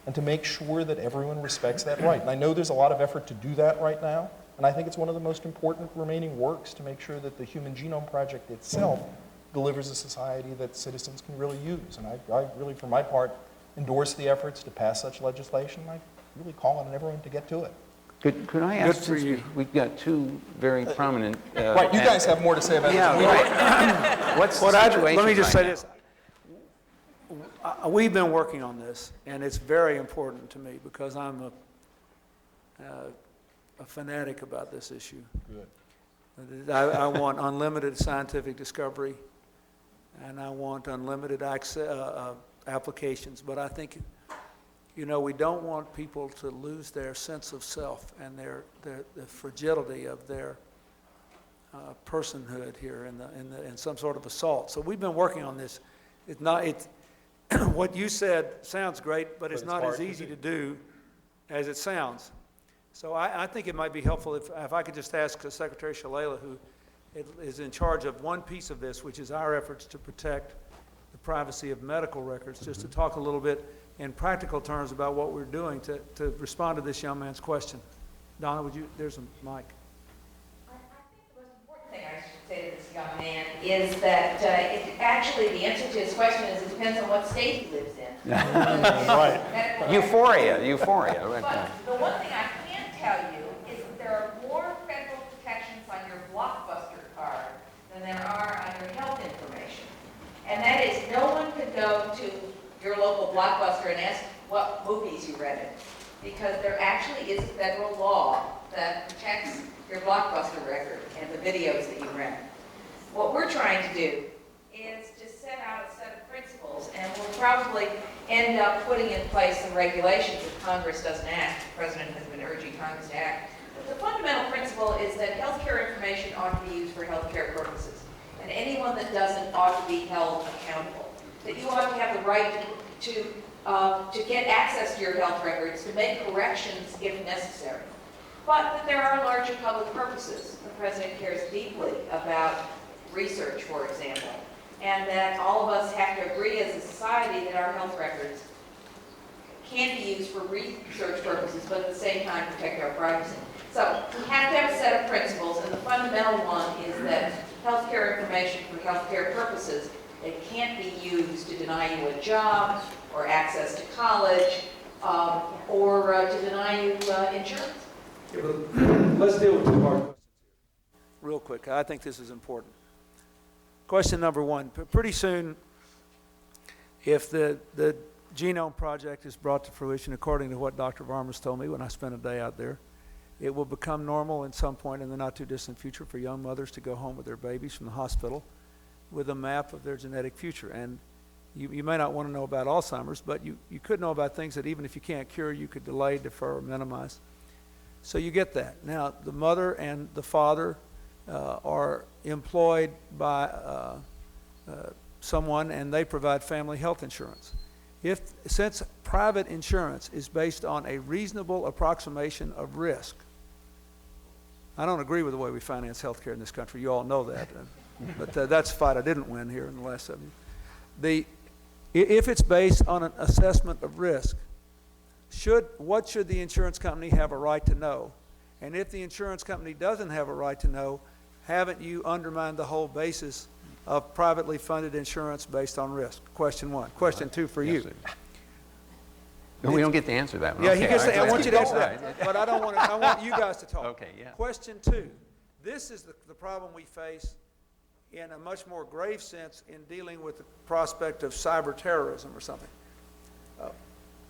and to make sure that everyone respects that right. And I know there's a lot of effort to do that right now, and I think it's one of the most important remaining works to make sure that the Human Genome Project itself delivers a society that citizens can really use. And I really, for my part, endorse the efforts to pass such legislation. I really call on everyone to get to it. Could I ask, since we've got two very prominent... right, you guys have more to say about this. Yeah, right. What's the situation let me just say right this. We've been working on this, and it's very important to me because I'm a fanatic about this issue. Good. I want unlimited scientific discovery, and I want unlimited access, applications, but I think, you know, we don't want people to lose their sense of self and the fragility of their personhood here in some sort of assault. So we've been working on this. What you said sounds great, but it's not as easy to do as it sounds. So I think it might be helpful if I could just ask Secretary Shalala, who is in charge of one piece of this, which is our efforts to protect the privacy of medical records, just to talk a little bit in practical terms about what we're doing to respond to this young man's question. Donna, would you, there's a mic. I think the most important thing I should say to this young man is that actually the answer to his question is it depends on what state he lives in. Right. Euphoria. Right. But the one thing I can tell you is that there are more federal protections on your Blockbuster card than there are on your health information. And that is, no one could go to your local Blockbuster and ask what movies you rented, because there actually is a federal law that protects your Blockbuster record and the videos that you rent. What we're trying to do is to set out a set of principles, and we'll probably end up putting in place some regulations if Congress doesn't act. The President has been urging Congress to act. But the fundamental principle is that healthcare information ought to be used for healthcare purposes, and anyone that doesn't ought to be held accountable. That you ought to have the right to get access to your health records, to make corrections if necessary. But that there are larger public purposes. The President cares deeply about research, for example, and that all of us have to agree as a society that our health records can be used for research purposes, but at the same time protect our privacy. So we have to have a set of principles, and the fundamental one is that healthcare information for healthcare purposes, it can't be used to deny you a job, or access to college, or to deny you insurance. Yeah, but let's deal with two hard questions here. Real quick, I think this is important. Question number one, pretty soon, if the Genome Project is brought to fruition, according to what Dr. Varmus told me when I spent a day out there, it will become normal at some point in the not too distant future for young mothers to go home with their babies from the hospital with a map of their genetic future. And you may not want to know about Alzheimer's, but you could know about things that even if you can't cure, you could delay, defer, or minimize. So you get that. Now, the mother and the father are employed by someone, and they provide family health insurance. Since private insurance is based on a reasonable approximation of risk, I don't agree with the way we finance healthcare in this country. You all know that. But that's a fight I didn't win here in the last 7 years. If it's based on an assessment of risk, what should the insurance company have a right to know? And if the insurance company doesn't have a right to know, haven't you undermined the whole basis of privately funded insurance based on risk? Question one. Question two for you. No, we don't get to answer that one. Yeah, Okay, he gets to, I want you to answer All right. that, but I want you guys to talk. Okay, yeah. Question two. This is the problem we face in a much more grave sense in dealing with the prospect of cyber terrorism or something.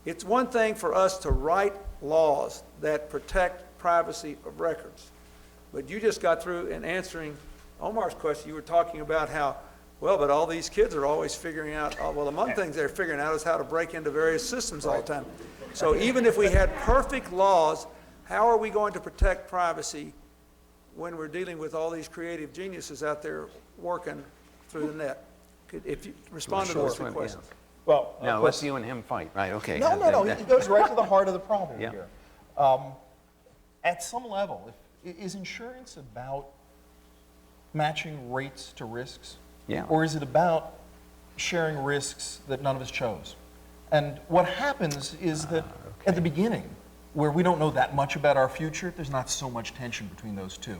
It's one thing for us to write laws that protect privacy of records, but you just got through in answering Omar's question. You were talking about how, well, but all these kids are always figuring out, well, among things they're figuring out is how to break into various systems all the time. So even if we had perfect laws, how are we going to protect privacy when we're dealing with all these creative geniuses out there working through the net? If you respond to those two questions. Well, Now, let's you and him fight, right? Okay. no. He goes right to the heart of the problem Yeah. here. At some level, is insurance about matching rates to risks? Yeah. Or is it about sharing risks that none of us chose? And what happens is that at the beginning, where we don't know that much about our future, there's not so much tension between those two.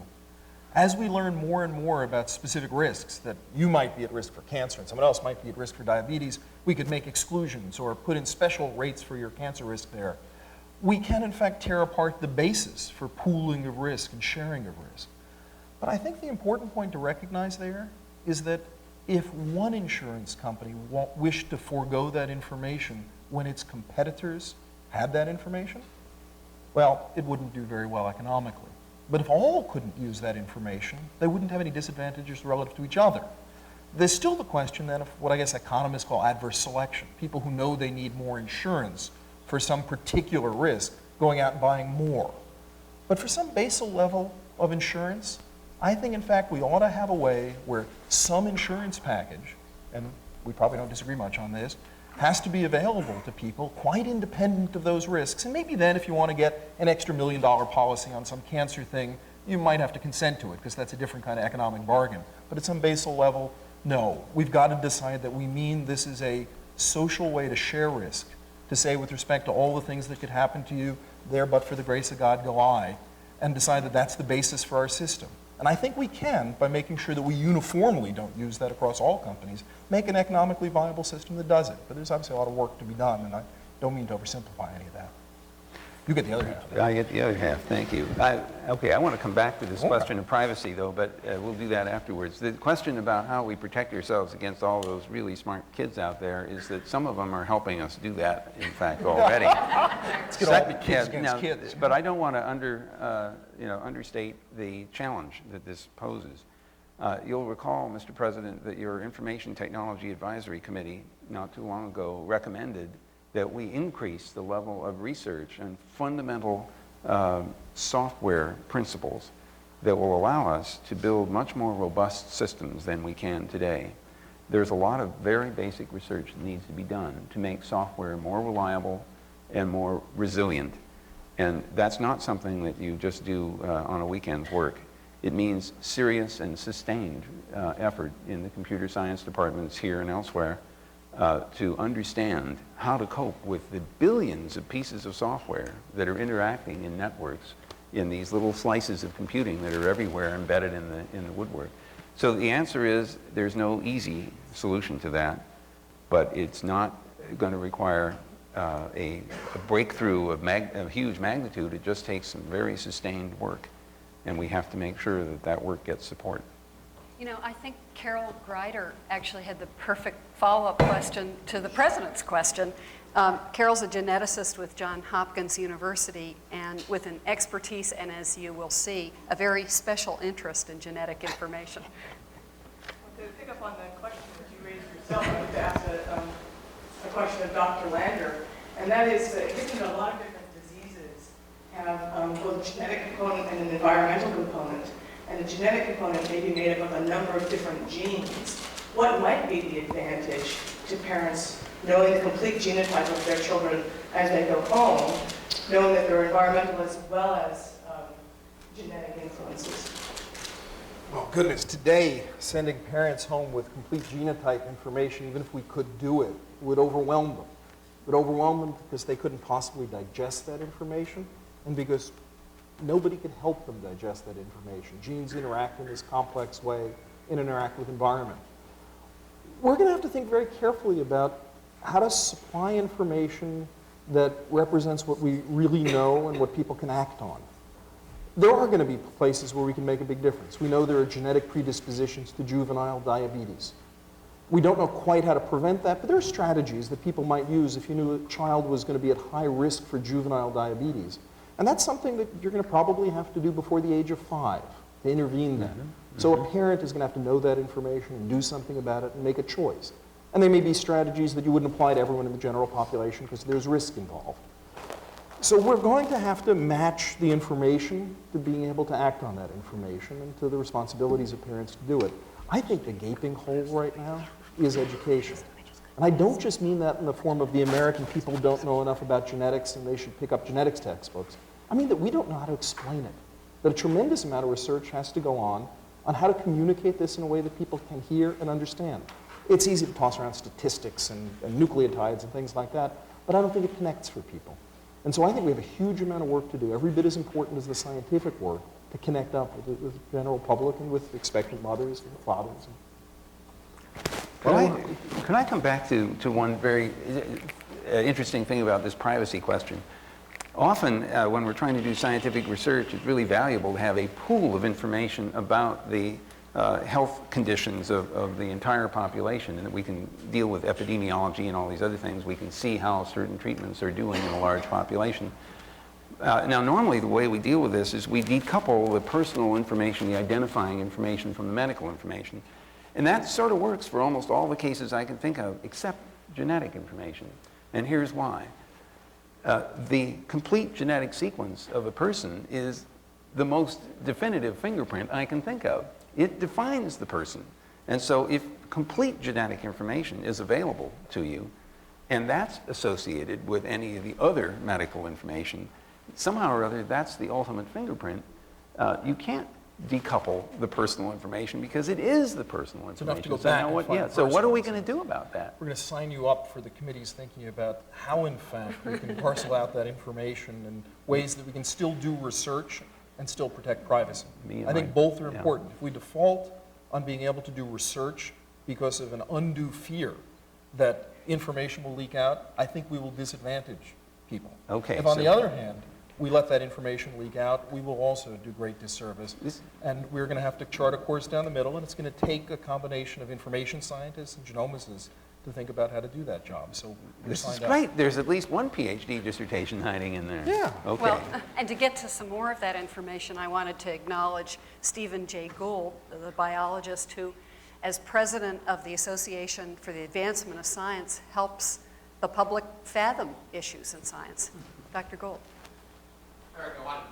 As we learn more and more about specific risks, that you might be at risk for cancer and someone else might be at risk for diabetes, we could make exclusions or put in special rates for your cancer risk there. We can, in fact, tear apart the basis for pooling of risk and sharing of risk. But I think the important point to recognize there is that if one insurance company wished to forego that information when its competitors had that information, well, it wouldn't do very well economically. But if all couldn't use that information, they wouldn't have any disadvantages relative to each other. There's still the question then of what I guess economists call adverse selection. People who know they need more insurance for some particular risk, going out and buying more. But for some basal level of insurance, I think in fact we ought to have a way where some insurance package, and we probably don't disagree much on this, has to be available to people quite independent of those risks. And maybe then if you want to get an extra $1 million policy on some cancer thing, you might have to consent to it because that's a different kind of economic bargain. But at some basal level, no. We've got to decide that we mean this is a social way to share risk, to say with respect to all the things that could happen to you, there but for the grace of God go I, and decide that that's the basis for our system. And I think we can, by making sure that we uniformly don't use that across all companies, make an economically viable system that does it. But there's obviously a lot of work to be done, and I don't mean to oversimplify any of that. You get the other half. I get the other half, thank you. Okay, I want to come back to this question of privacy, though, but we'll do that afterwards. The question about how we protect ourselves against all those really smart kids out there is that some of them are helping us do that, in fact, already. Let's get all the kids against kids. But I don't want to understate the challenge that this poses. You'll recall, Mr. President, that your Information Technology Advisory Committee not too long ago recommended that we increase the level of research and fundamental software principles that will allow us to build much more robust systems than we can today. There's a lot of very basic research that needs to be done to make software more reliable and more resilient. And that's not something that you just do on a weekend's work. It means serious and sustained effort in the computer science departments here and elsewhere to understand how to cope with the billions of pieces of software that are interacting in networks in these little slices of computing that are everywhere embedded in the woodwork. So the answer is there's no easy solution to that, but it's not going to require a breakthrough of huge magnitude. It just takes some very sustained work, and we have to make sure that that work gets support. You know, I think Carol Greider actually had the perfect follow-up question to the president's question. Carol's a geneticist with Johns Hopkins University and with an expertise and, as you will see, a very special interest in genetic information. Well, to pick up on the question that you raised yourself, I'd like to ask a question of Dr. Lander, and that is that given a lot of different diseases have both a genetic component and an environmental component, and the genetic component may be made up of a number of different genes, what might be the advantage to parents knowing the complete genotype of their children as they go home, knowing that there are environmental as well as genetic influences? Oh, goodness, today, sending parents home with complete genotype information, even if we could do it, would overwhelm them. It would overwhelm them because they couldn't possibly digest that information, and because nobody could help them digest that information. Genes interact in this complex way and interact with environment. We're going to have to think very carefully about how to supply information that represents what we really know and what people can act on. There are going to be places where we can make a big difference. We know there are genetic predispositions to juvenile diabetes. We don't know quite how to prevent that, but there are strategies that people might use if you knew a child was going to be at high risk for juvenile diabetes. And that's something that you're going to probably have to do before the age of 5, to intervene then. Mm-hmm. So a parent is going to have to know that information and do something about it and make a choice. And there may be strategies that you wouldn't apply to everyone in the general population because there's risk involved. So we're going to have to match the information to being able to act on that information and to the responsibilities of parents to do it. I think the gaping hole right now is education. And I don't just mean that in the form of the American people don't know enough about genetics and they should pick up genetics textbooks. I mean that we don't know how to explain it. That a tremendous amount of research has to go on how to communicate this in a way that people can hear and understand. It's easy to toss around statistics and nucleotides and things like that, but I don't think it connects for people. And so I think we have a huge amount of work to do, every bit as important as the scientific work, to connect up with the general public and with expectant mothers and fathers. Well, can I come back to one very interesting thing about this privacy question? Often, when we're trying to do scientific research, it's really valuable to have a pool of information about the health conditions of the entire population, and that we can deal with epidemiology and all these other things. We can see how certain treatments are doing in a large population. Now, normally the way we deal with this is we decouple the personal information, the identifying information, from the medical information. And that sort of works for almost all the cases I can think of, except genetic information. And here's why. The complete genetic sequence of a person is the most definitive fingerprint I can think of. It defines the person. And so if complete genetic information is available to you, and that's associated with any of the other medical information, somehow or other, that's the ultimate fingerprint. You can't decouple the personal information because it is the personal information. It's enough to go back and find so what are we going to do about that? We're going to sign you up for the committees thinking about how, in fact, we can parcel out that information in ways that we can still do research and still protect privacy. I think both are important. If we default on being able to do research because of an undue fear that information will leak out, I think we will disadvantage people. Okay. If, on the other hand, we let that information leak out, we will also do great disservice. And we're going to have to chart a course down the middle, and it's going to take a combination of information scientists and genomicists to think about how to do that job. So this is great. There's at least one PhD dissertation hiding in there. Yeah. Okay. Well, and to get to some more of that information, I wanted to acknowledge Stephen J. Gould, the biologist who, as president of the Association for the Advancement of Science, helps the public fathom issues in science. Dr. Gould. Eric, I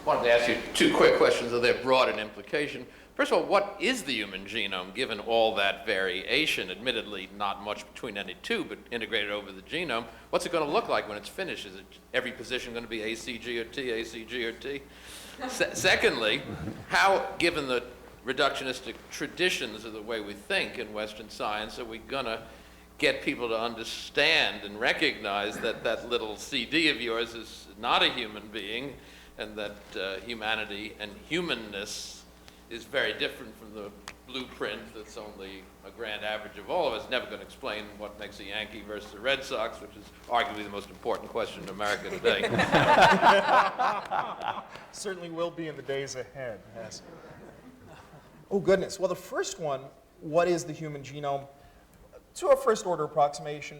wanted to ask you two quick questions of their broad in implication. First of all, what is the human genome, given all that variation? Admittedly, not much between any two, but integrated over the genome. What's it going to look like when it's finished? Is it every position going to be ACG or T, ACG or T? Secondly, how, given the reductionistic traditions of the way we think in Western science, are we going to get people to understand and recognize that that little CD of yours is not a human being, and that humanity and humanness is very different from the blueprint that's only a grand average of all of us. Never going to explain what makes a Yankee versus a Red Sox, which is arguably the most important question in America today. Certainly will be in the days ahead, yes. Oh, goodness. Well, the first one, what is the human genome? To a first order approximation,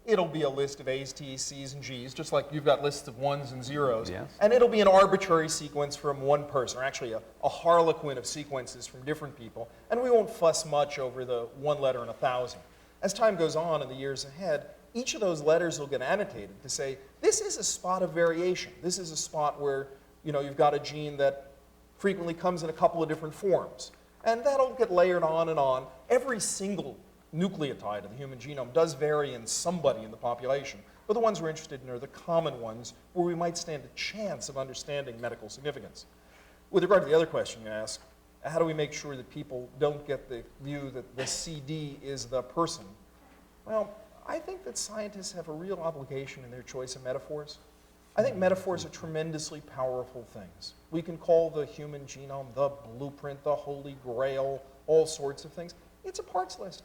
it'll be a list of A's, T's, C's, and G's, just like you've got lists of ones and zeros. Yes. And it'll be an arbitrary sequence from one person, or actually a harlequin of sequences from different people. And we won't fuss much over the one letter in 1,000. As time goes on in the years ahead, each of those letters will get annotated to say, this is a spot of variation. This is a spot where, you know, you've got a gene that frequently comes in a couple of different forms. And that'll get layered on and on. Every single nucleotide of the human genome does vary in somebody in the population, but the ones we're interested in are the common ones where we might stand a chance of understanding medical significance. With regard to the other question you asked, how do we make sure that people don't get the view that the CD is the person? Well, I think that scientists have a real obligation in their choice of metaphors. I think metaphors are tremendously powerful things. We can call the human genome the blueprint, the holy grail, all sorts of things. It's a parts list.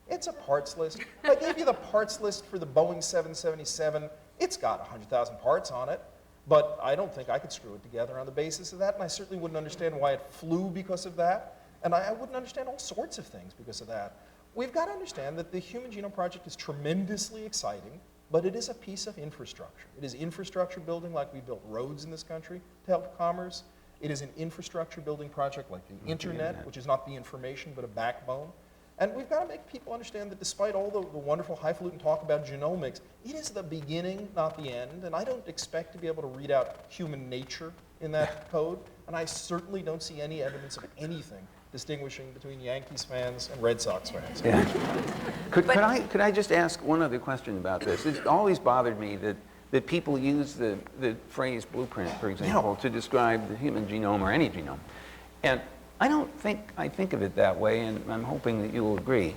It's a parts list. If I gave you the parts list for the Boeing 777, it's got 100,000 parts on it, but I don't think I could screw it together on the basis of that, and I certainly wouldn't understand why it flew because of that, and I wouldn't understand all sorts of things because of that. We've got to understand that the Human Genome Project is tremendously exciting, but it is a piece of infrastructure. It is infrastructure building like we built roads in this country to help commerce. It is an infrastructure building project like the internet, which is not the information, but a backbone. And we've got to make people understand that despite all the wonderful highfalutin talk about genomics, it is the beginning, not the end. And I don't expect to be able to read out human nature in that code. And I certainly don't see any evidence of anything distinguishing between Yankees fans and Red Sox fans. Yeah. Could I just ask one other question about this? It's always bothered me that people use the phrase blueprint, for example, to describe the human genome or any genome. And I don't think I think of it that way, and I'm hoping that you will agree.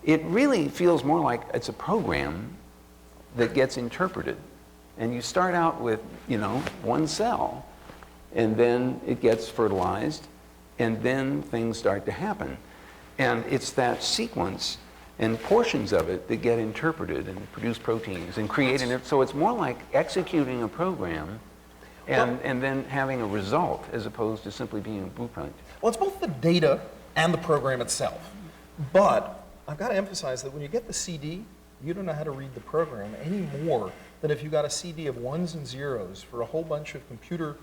It really feels more like it's a program that gets interpreted. And you start out with, you know, one cell, and then it gets fertilized, and then things start to happen. And it's that sequence and portions of it that get interpreted and produce proteins and create an, so it's more like executing a program and then having a result as opposed to simply being a blueprint. Well, it's both the data and the program itself. But I've got to emphasize that when you get the CD, you don't know how to read the program any more than if you got a CD of ones and zeros for a whole bunch of computer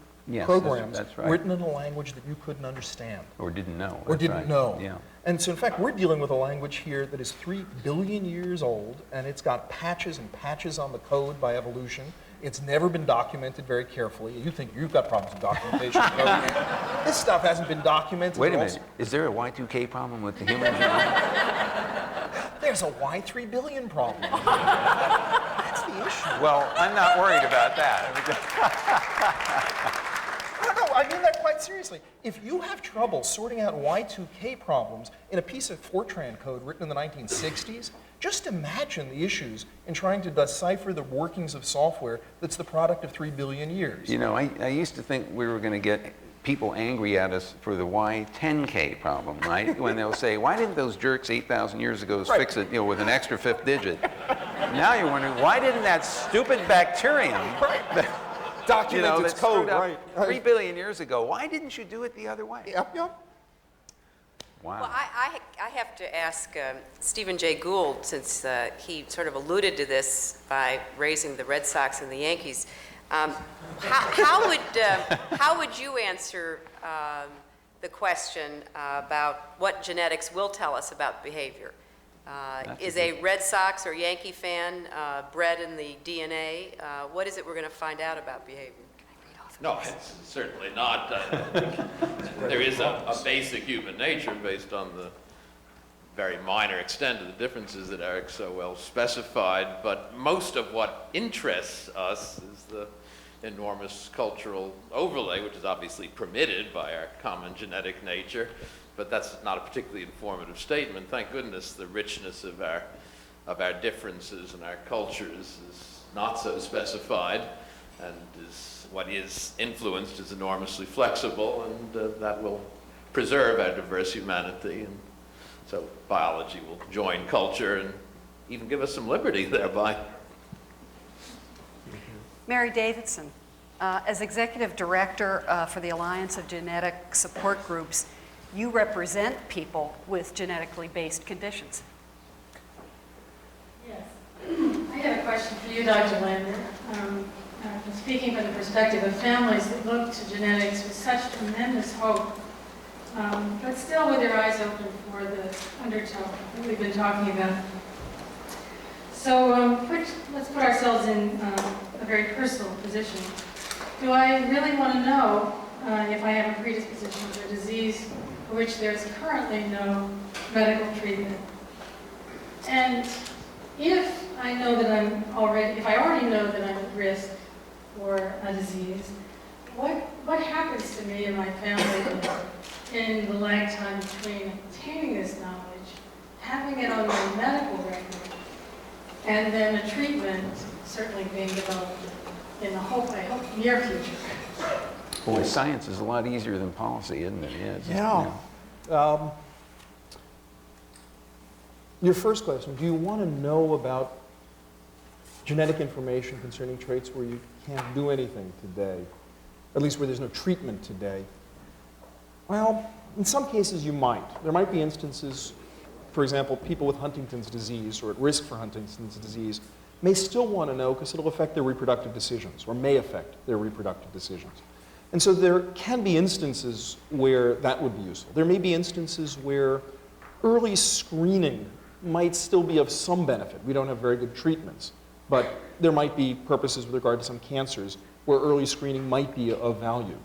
programs that's right. written in a language that you couldn't understand. Or didn't know. Or didn't right. know. Yeah. And so, in fact, we're dealing with a language here that is 3 billion years old, and it's got patches and patches on the code by evolution. It's never been documented very carefully. You think you've got problems with documentation. This stuff hasn't been documented. Wait a minute. Is there a Y2K problem with the human genome? There's a Y3 billion problem. That's the issue. Well, I'm not worried about that. No, I mean that quite seriously. If you have trouble sorting out Y2K problems in a piece of Fortran code written in the 1960s, just imagine the issues in trying to decipher the workings of software that's the product of 3 billion years. You know, I used to think we were going to get people angry at us for the Y10K problem, right? When they'll say, why didn't those jerks 8,000 years ago fix it, you know, with an extra 5th digit? Now you're wondering, why didn't that stupid bacterium Document its code, right. 3 billion years ago, why didn't you do it the other way? Yep. Wow. Well, I have to ask Stephen Jay Gould, since he sort of alluded to this by raising the Red Sox and the Yankees. How would you answer the question about what genetics will tell us about behavior? Is a Red Sox or Yankee fan bred in the DNA? What is it we're going to find out about behavior? No, it's certainly not. There is a basic human nature based on the very minor extent of the differences that Eric so well specified, but most of what interests us is the enormous cultural overlay, which is obviously permitted by our common genetic nature, but that's not a particularly informative statement. Thank goodness the richness of our differences and our cultures is not so specified, and what is influenced is enormously flexible, and that will preserve our diverse humanity. And so biology will join culture and even give us some liberty thereby. Mary Davidson, as Executive Director for the Alliance of Genetic Support Groups, you represent people with genetically based conditions. Yes. I have a question for you, Dr. Lander. Speaking from the perspective of families that look to genetics with such tremendous hope, but still with their eyes open for the undertow that we've been talking about. So let's put ourselves in a very personal position. Do I really want to know if I have a predisposition to a disease for which there's currently no medical treatment? And if I know that if I already know that I'm at risk for a disease, what happens to me and my family in the lag time between obtaining this knowledge, having it on my medical record, and then a treatment certainly being developed in the I hope, near future? Boy, science is a lot easier than policy, isn't it? Yeah. Your first question, do you want to know about genetic information concerning traits where you can't do anything today, at least where there's no treatment today? Well, in some cases you might. There might be instances, for example, people with Huntington's disease or at risk for Huntington's disease may still want to know because it'll affect their reproductive decisions or may affect their reproductive decisions. And so there can be instances where that would be useful. There may be instances where early screening might still be of some benefit. We don't have very good treatments, but there might be purposes with regard to some cancers where early screening might be of value.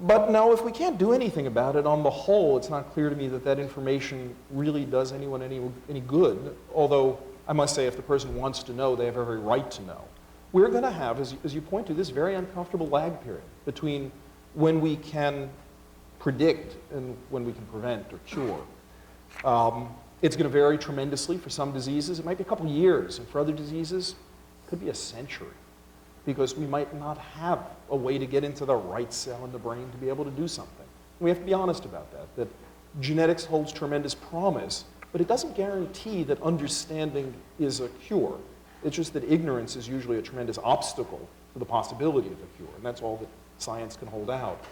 But no, if we can't do anything about it, on the whole, it's not clear to me that that information really does anyone any good, although I must say if the person wants to know, they have every right to know. We're going to have, as you point to, this very uncomfortable lag period between when we can predict and when we can prevent or cure. It's going to vary tremendously. For some diseases, it might be a couple years, and for other diseases, it could be a century, because we might not have a way to get into the right cell in the brain to be able to do something. We have to be honest about that genetics holds tremendous promise, but it doesn't guarantee that understanding is a cure. It's just that ignorance is usually a tremendous obstacle to the possibility of a cure, and that's all that science can hold out.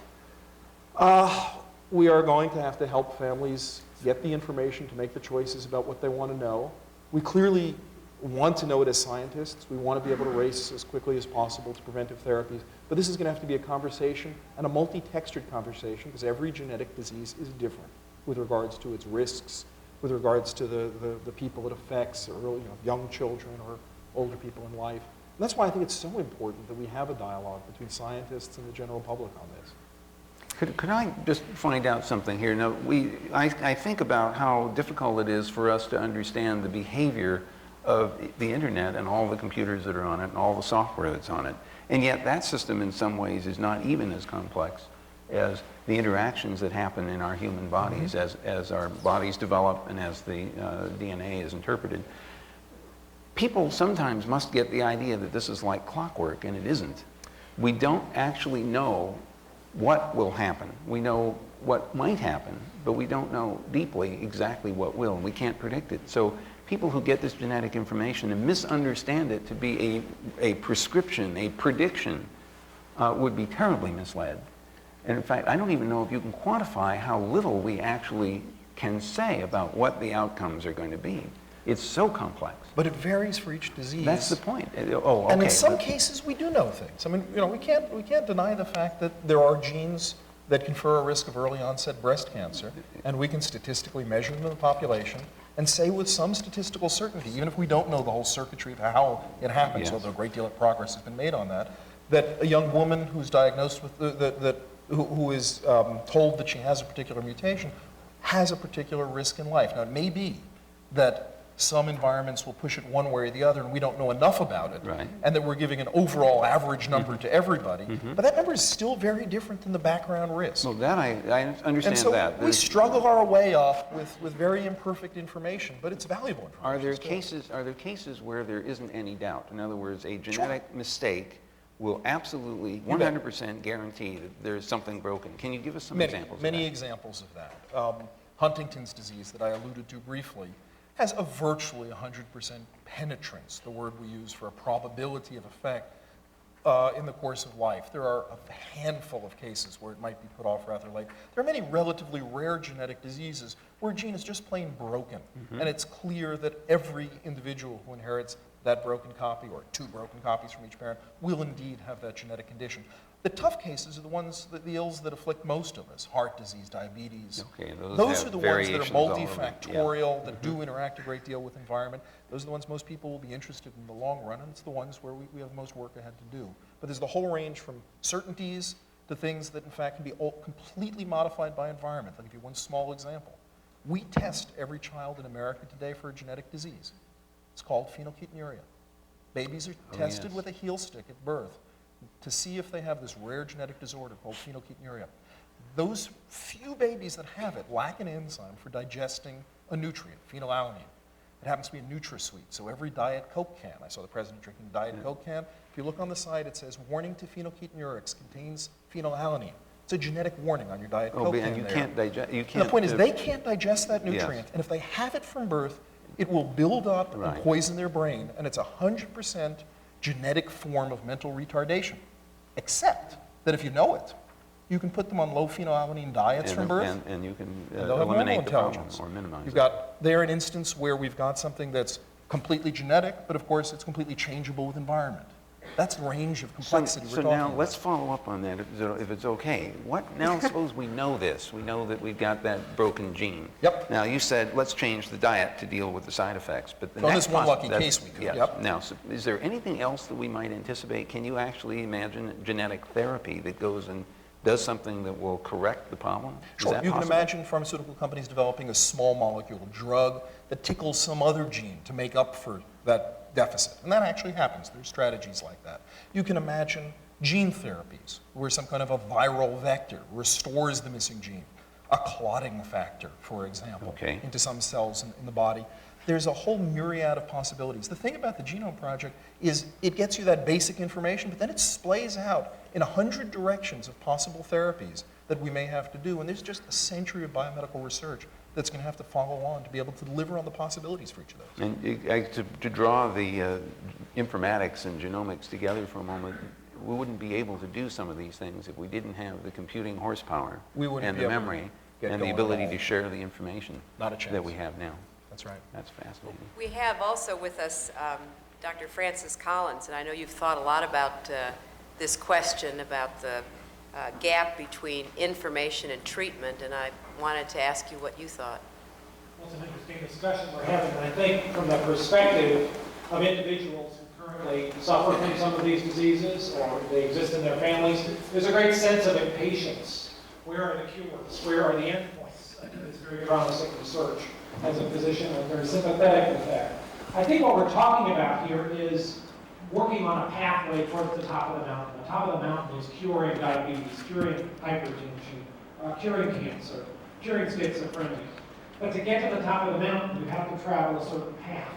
We are going to have to help families get the information to make the choices about what they want to know. We clearly want to know it as scientists. We want to be able to race as quickly as possible to preventive therapies. But this is going to have to be a conversation, and a multi-textured conversation, because every genetic disease is different with regards to its risks, with regards to the people it affects, or young children or older people in life. And that's why I think it's so important that we have a dialogue between scientists and the general public on this. Could I just find out something here? Now, I think about how difficult it is for us to understand the behavior of the internet and all the computers that are on it and all the software that's on it. And yet that system in some ways is not even as complex as the interactions that happen in our human bodies as our bodies develop and as the DNA is interpreted. People sometimes must get the idea that this is like clockwork, and it isn't. We don't actually know what will happen. We know what might happen, but we don't know deeply exactly what will, and we can't predict it. So people who get this genetic information and misunderstand it to be a prescription, a prediction, would be terribly misled. And in fact, I don't even know if you can quantify how little we actually can say about what the outcomes are going to be. It's so complex. But it varies for each disease. That's the point. Oh, okay. And in some cases, we do know things. I mean, we can't deny the fact that there are genes that confer a risk of early onset breast cancer, and we can statistically measure them in the population and say with some statistical certainty, even if we don't know the whole circuitry of how it happens, although a great deal of progress has been made on that, that a young woman who's diagnosed with who is told that she has a particular mutation has a particular risk in life. Now, it may be that some environments will push it one way or the other, and we don't know enough about it, and that we're giving an overall average number to everybody, but that number is still very different than the background risk. Well, that I understand. And so that. we struggle our way up with very imperfect information, but it's valuable information. Are there cases where there isn't any doubt? In other words, a genetic mistake will absolutely 100% guarantee that there's something broken. Can you give us some examples Many of that? examples of that. Huntington's disease that I alluded to briefly has a virtually 100% penetrance, the word we use for a probability of effect, in the course of life. There are a handful of cases where it might be put off rather late. There are many relatively rare genetic diseases where a gene is just plain broken, and it's clear that every individual who inherits that broken copy, or 2 broken copies from each parent, will indeed have that genetic condition. The tough cases are the ones, the ills that afflict most of us, heart disease, diabetes. Okay, those are the ones that are variations all over it, multifactorial, that do interact a great deal with environment. Those are the ones most people will be interested in the long run, and it's the ones where we have most work ahead to do. But there's the whole range from certainties to things that, in fact, can be completely modified by environment. I'll give you one small example. We test every child in America today for a genetic disease. It's called phenylketonuria. Babies are tested with a heel stick at birth to see if they have this rare genetic disorder called phenylketonuria. Those few babies that have it lack an enzyme for digesting a nutrient, phenylalanine. It happens to be a NutraSweet, so every Diet Coke can, I saw the president drinking a Diet Coke can, if you look on the side it says, warning to phenylketonurics, contains phenylalanine. It's a genetic warning on your Diet Coke can and you there. can't digest, you And can't... the point is they can't digest that nutrient, and if they have it from birth, it will build up and poison their brain, and it's a 100% genetic form of mental retardation, except that if you know it, you can put them on low phenylalanine diets from birth, and you can they'll have normal eliminate the problem intelligence. or minimize You've it. got there an instance where we've got something that's completely genetic, but of course it's completely changeable with environment. That's the range of complexity we're So talking now about. let's follow up on that if it's okay. Now suppose we know this. We know that we've got that broken gene. Yep. Now you said let's change the diet to deal with the side effects. But the Well, next this one lucky case we could, yes. yep. Now, so is there anything else that we might anticipate? Can you actually imagine genetic therapy that goes and does something that will correct the problem? Is Sure, that you can possible? imagine pharmaceutical companies developing a small molecule drug that tickles some other gene to make up for that deficit. And that actually happens. There's strategies like that. You can imagine gene therapies where some kind of a viral vector restores the missing gene. A clotting factor, for example, into some cells in the body. There's a whole myriad of possibilities. The thing about the Genome Project is it gets you that basic information, but then it splays out in 100 directions of possible therapies that we may have to do. And there's just a century of biomedical research that's going to have to follow on to be able to deliver on the possibilities for each of those. And to draw the informatics and genomics together for a moment, we wouldn't be able to do some of these things if we didn't have the computing horsepower and the memory and the ability to share the information that we have now. That's right. That's fascinating. We have also with us Dr. Francis Collins, and I know you've thought a lot about this question about the gap between information and treatment, and I wanted to ask you what you thought. Well, it's an interesting discussion we're having, and I think from the perspective of individuals who currently suffer from some of these diseases or they exist in their families, there's a great sense of impatience. Where are the cures? Where are the endpoints? I think it's very promising research. As a physician, I'm very sympathetic with that. I think what we're talking about here is working on a pathway towards the top of the mountain. The top of the mountain is curing diabetes, curing hypertension, curing cancer, curing schizophrenia. But to get to the top of the mountain, you have to travel a certain path.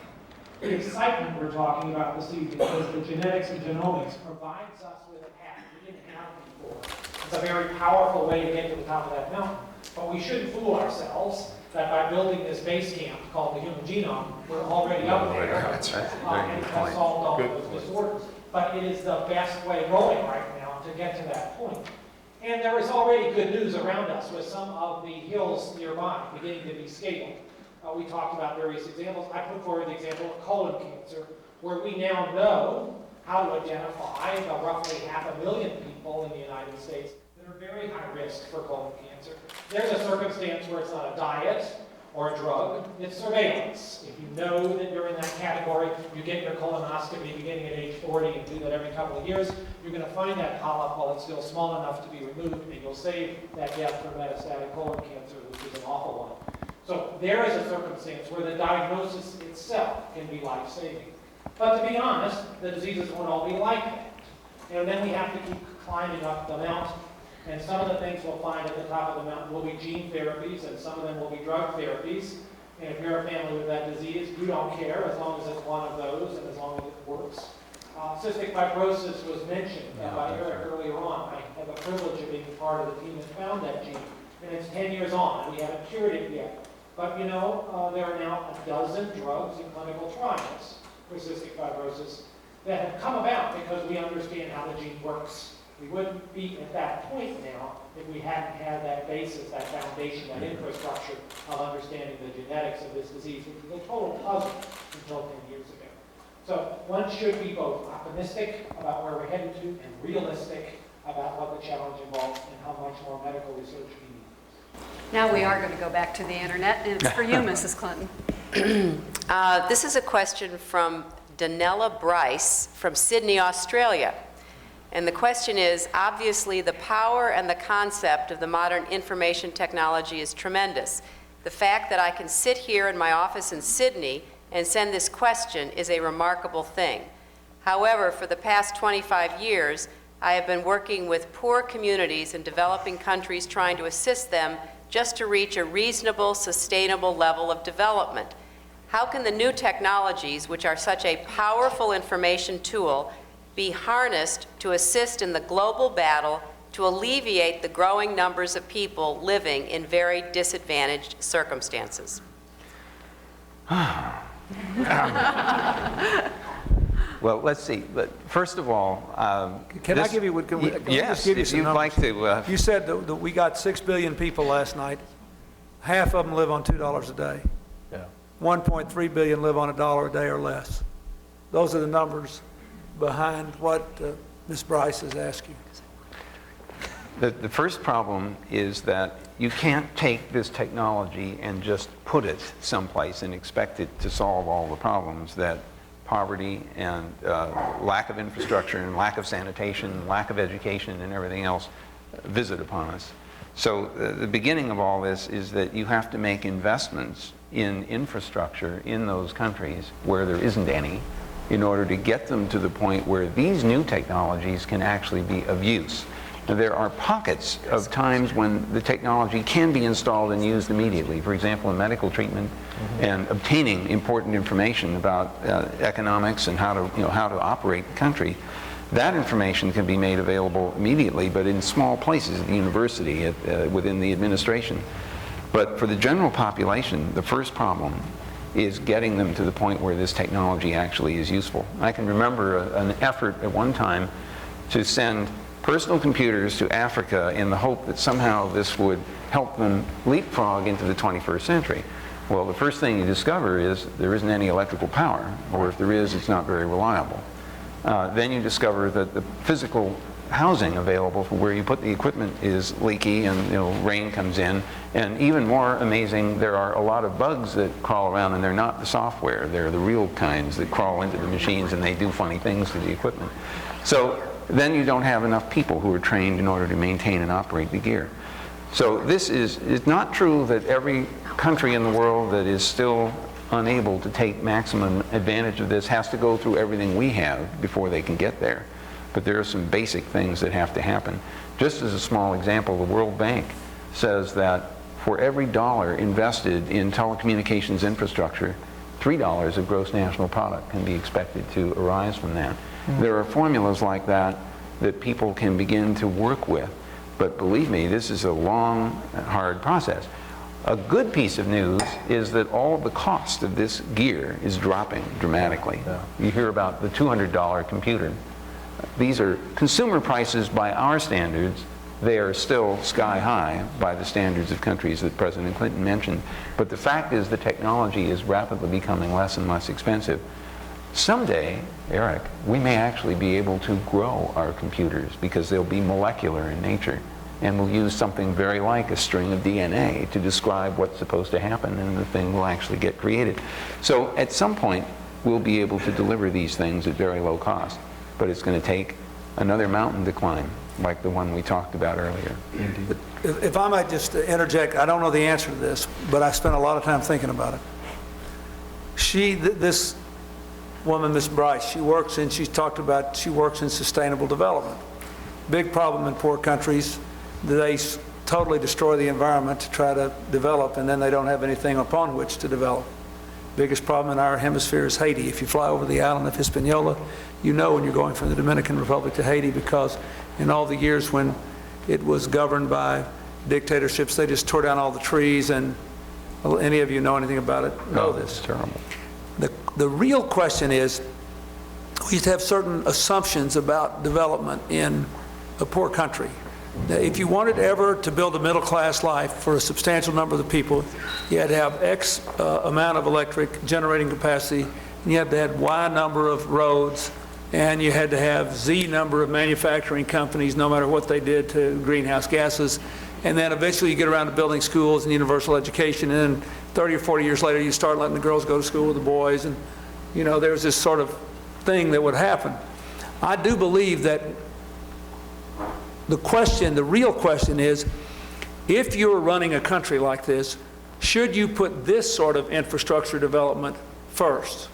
The excitement we're talking about this evening is the genetics and genomics provides us with a path we didn't have before. It's a very powerful way to get to the top of that mountain. But we shouldn't fool ourselves that by building this base camp called the human genome, we're already up there and have solved all those disorders. But it is the best way going right now to get to that point. And there is already good news around us with some of the hills nearby beginning to be scaled. We talked about various examples. I put forward the example of colon cancer, where we now know how to identify the roughly 500,000 people in the United States that are very high risk for colon cancer. There's a circumstance where it's not a diet or a drug, it's surveillance. If you know that you're in that category, you get your colonoscopy beginning at age 40 and do that every couple of years, you're going to find that polyp while it's still small enough to be removed, and you'll save that death from metastatic colon cancer, which is an awful one. So there is a circumstance where the diagnosis itself can be life-saving. But to be honest, the diseases won't all be like that. And then we have to keep climbing up the mountain. And some of the things we'll find at the top of the mountain will be gene therapies, and some of them will be drug therapies. And if you're a family with that disease, you don't care as long as it's one of those and as long as it works. Cystic fibrosis was mentioned by Eric earlier on. I have the privilege of being part of the team that found that gene, and it's 10 years on, and we haven't cured it yet. But you know, there are now a dozen drugs in clinical trials for cystic fibrosis that have come about because we understand how the gene works. We wouldn't be at that point now if we hadn't had that basis, that foundation, that infrastructure of understanding the genetics of this disease, which was a total puzzle until 10 years ago. So one should be both optimistic about where we're headed to and realistic about what the challenge involves and how much more medical research we need. Now we are going to go back to the internet, and it's for you, Mrs. Clinton. This is a question from Danella Bryce from Sydney, Australia. And the question is, obviously the power and the concept of the modern information technology is tremendous. The fact that I can sit here in my office in Sydney and send this question is a remarkable thing. However, for the past 25 years, I have been working with poor communities in developing countries trying to assist them just to reach a reasonable, sustainable level of development. How can the new technologies, which are such a powerful information tool, be harnessed to assist in the global battle to alleviate the growing numbers of people living in very disadvantaged circumstances? Well, let's see. But first of all, can I give you? Yes, if you'd like to. You said that we got 6 billion people last night. Half of them live on $2 a day. Yeah. 1.3 billion live on $1 a day or less. Those are the numbers behind what Ms. Bryce is asking. The first problem is that you can't take this technology and just put it someplace and expect it to solve all the problems that poverty and lack of infrastructure and lack of sanitation, lack of education and everything else visit upon us. So the beginning of all this is that you have to make investments in infrastructure in those countries where there isn't any in order to get them to the point where these new technologies can actually be of use. Now, there are pockets of times when the technology can be installed and used immediately. For example, in medical treatment and obtaining important information about economics and how to operate the country. That information can be made available immediately, but in small places at the university, within the administration. But for the general population, the first problem is getting them to the point where this technology actually is useful. I can remember an effort at one time to send personal computers to Africa in the hope that somehow this would help them leapfrog into the 21st century. Well, the first thing you discover is there isn't any electrical power, or if there is, it's not very reliable. Then you discover that the physical housing available for where you put the equipment is leaky, and rain comes in. And even more amazing, there are a lot of bugs that crawl around, and they're not the software. They're the real kinds that crawl into the machines, and they do funny things to the equipment. So then you don't have enough people who are trained in order to maintain and operate the gear. So it's not true that every country in the world that is still unable to take maximum advantage of this has to go through everything we have before they can get there. But there are some basic things that have to happen. Just as a small example, the World Bank says that for every dollar invested in telecommunications infrastructure, $3 of gross national product can be expected to arise from that. There are formulas like that that people can begin to work with. But believe me, this is a long, hard process. A good piece of news is that all of the cost of this gear is dropping dramatically. You hear about the $200 computer. These are consumer prices by our standards. They are still sky high by the standards of countries that President Clinton mentioned. But the fact is the technology is rapidly becoming less and less expensive. Someday, Eric, we may actually be able to grow our computers because they'll be molecular in nature. And we'll use something very like a string of DNA to describe what's supposed to happen, and the thing will actually get created. So at some point, we'll be able to deliver these things at very low cost. But it's going to take another mountain to climb, like the one we talked about earlier. Indeed. If I might just interject, I don't know the answer to this, but I spent a lot of time thinking about it. This woman, Ms. Bryce, she works in sustainable development. Big problem in poor countries. They totally destroy the environment to try to develop, and then they don't have anything upon which to develop. Biggest problem in our hemisphere is Haiti. If you fly over the island of Hispaniola, you know when you're going from the Dominican Republic to Haiti, because in all the years when it was governed by dictatorships, they just tore down all the trees, and well, any of you know anything about it know this. It's terrible. The real question is, we used to have certain assumptions about development in a poor country. Now, if you wanted ever to build a middle-class life for a substantial number of the people, you had to have X amount of electric generating capacity, and you had to have Y number of roads, and you had to have Z number of manufacturing companies, no matter what they did to greenhouse gases. And then eventually you get around to building schools and universal education, and then 30 or 40 years later you start letting the girls go to school with the boys, and you know, there's this sort of thing that would happen. I do believe that the real question is, if you're running a country like this, should you put this sort of infrastructure development first?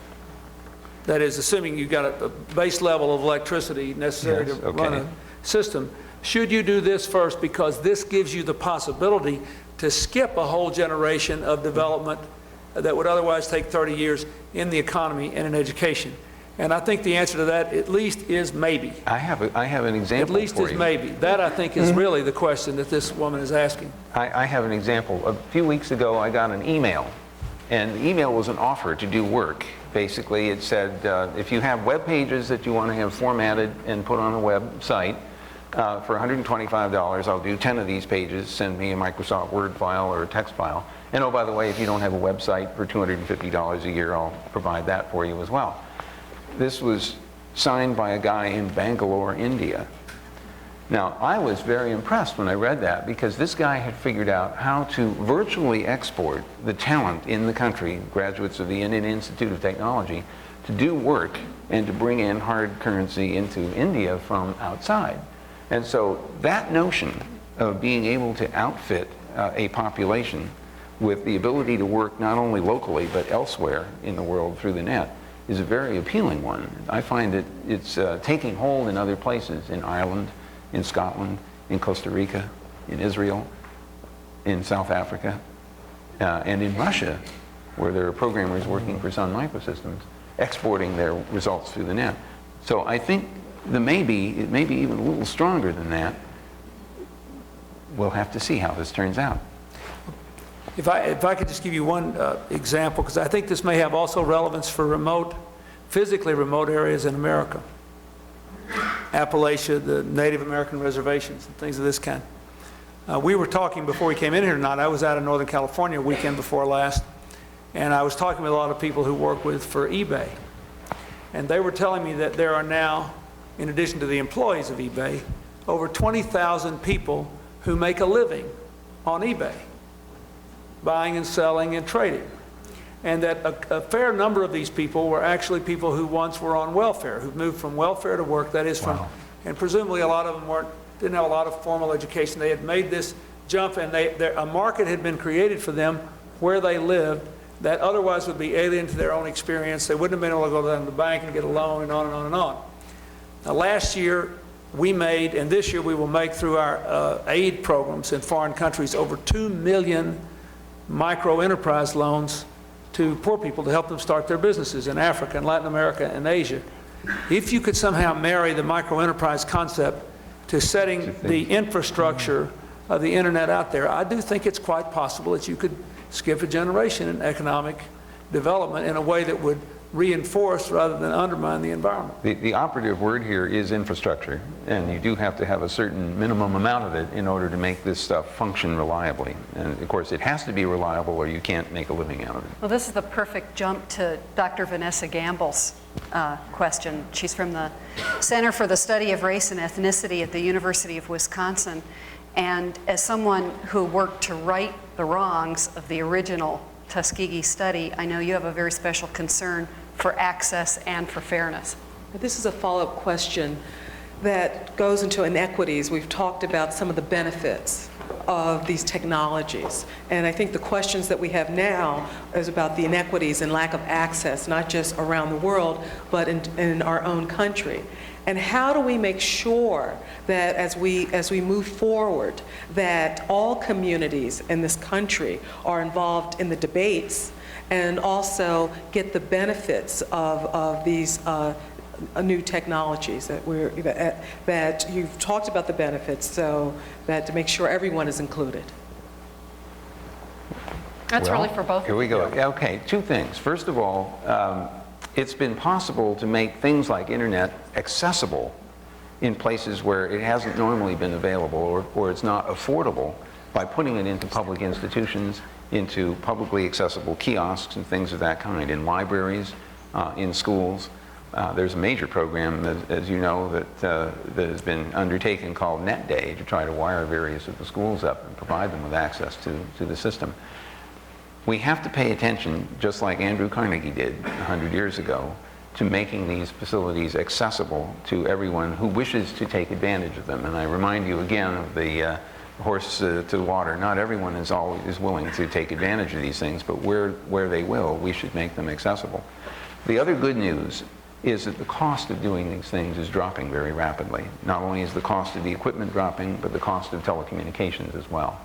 That is, assuming you've got a base level of electricity necessary to run a system. Should you do this first because this gives you the possibility to skip a whole generation of development that would otherwise take 30 years in the economy and in education? And I think the answer to that, at least, is maybe. I have an example At least for is you. maybe. That, I think, is really the question that this woman is asking. I have an example. A few weeks ago, I got an email, and the email was an offer to do work. Basically, it said, if you have web pages that you want to have formatted and put on a website, for $125, I'll do 10 of these pages, send me a Microsoft Word file or a text file. And oh, by the way, if you don't have a website, for $250 a year, I'll provide that for you as well. This was signed by a guy in Bangalore, India. Now, I was very impressed when I read that, because this guy had figured out how to virtually export the talent in the country, graduates of the Indian Institute of Technology, to do work and to bring in hard currency into India from outside. And so that notion of being able to outfit a population with the ability to work not only locally but elsewhere in the world through the net is a very appealing one. I find that it's taking hold in other places, in Ireland, in Scotland, in Costa Rica, in Israel, in South Africa, and in Russia, where there are programmers working for Sun Microsystems, exporting their results through the net. So I think it may be even a little stronger than that. We'll have to see how this turns out. If I could just give you one example, because I think this may have also relevance for physically remote areas in America. Appalachia, the Native American reservations, and things of this kind. We were talking before we came in here tonight. I was out in Northern California weekend before last, and I was talking with a lot of people who work for eBay. And they were telling me that there are now, in addition to the employees of eBay, over 20,000 people who make a living on eBay, buying and selling and trading. And that a fair number of these people were actually people who once were on welfare, who moved from welfare to work, that is from, and presumably a lot of them didn't have a lot of formal education. They had made this jump, and a market had been created for them where they lived that otherwise would be alien to their own experience. They wouldn't have been able to go down to the bank and get a loan, and on and on and on. Now, last year we made, and this year we will make through our aid programs in foreign countries, over 2 million micro-enterprise loans to poor people to help them start their businesses in Africa and Latin America and Asia. If you could somehow marry the micro-enterprise concept to setting the infrastructure of the internet out there, I do think it's quite possible that you could skip a generation in economic development in a way that would reinforce rather than undermine the environment. The operative word here is infrastructure, and you do have to have a certain minimum amount of it in order to make this stuff function reliably. And of course, it has to be reliable or you can't make a living out of it. Well, this is the perfect jump to Dr. Vanessa Gamble's question. She's from the Center for the Study of Race and Ethnicity at the University of Wisconsin. And as someone who worked to right the wrongs of the original Tuskegee study, I know you have a very special concern for access and for fairness. This is a follow-up question that goes into inequities. We've talked about some of the benefits of these technologies. And I think the questions that we have now is about the inequities and lack of access, not just around the world, but in our own country. And how do we make sure that as we move forward, that all communities in this country are involved in the debates and also get the benefits of these new technologies that you've talked about the benefits, so that to make sure everyone is included. That's really for both. Here we go. Okay, two things. First of all, it's been possible to make things like internet accessible in places where it hasn't normally been available or it's not affordable by putting it into public institutions, into publicly accessible kiosks and things of that kind, in libraries, in schools. There's a major program, as you know, that has been undertaken called Net Day to try to wire various of the schools up and provide them with access to the system. We have to pay attention, just like Andrew Carnegie did 100 years ago, to making these facilities accessible to everyone who wishes to take advantage of them. And I remind you again of the horse to water. Not everyone is always willing to take advantage of these things, but where they will, we should make them accessible. The other good news is that the cost of doing these things is dropping very rapidly. Not only is the cost of the equipment dropping, but the cost of telecommunications as well.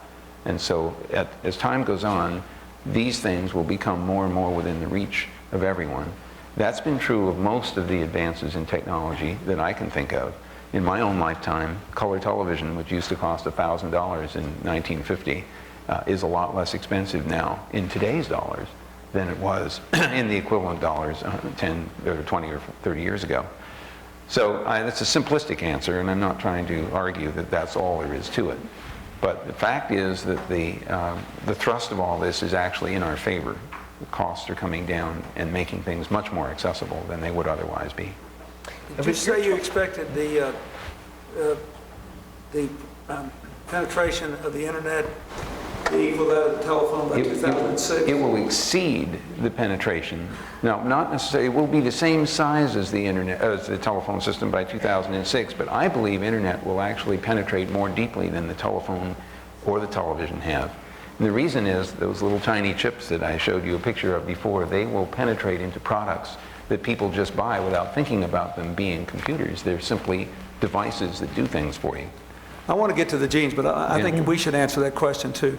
And so as time goes on, these things will become more and more within the reach of everyone. That's been true of most of the advances in technology that I can think of. In my own lifetime, color television, which used to cost $1,000 in 1950, is a lot less expensive now in today's dollars than it was in the equivalent dollars 10 or 20 or 30 years ago. So that's a simplistic answer, and I'm not trying to argue that that's all there is to it. But the fact is that the thrust of all this is actually in our favor. The costs are coming down and making things much more accessible than they would otherwise be. Did you say you expected the penetration of the internet to equal that of the telephone by 2006? It will exceed the penetration. Now, not necessarily, it will be the same size as the internet, as the telephone system by 2006, but I believe internet will actually penetrate more deeply than the telephone or the television have. And the reason is those little tiny chips that I showed you a picture of before, they will penetrate into products that people just buy without thinking about them being computers. They're simply devices that do things for you. I want to get to the genes, but I think we should answer that question too.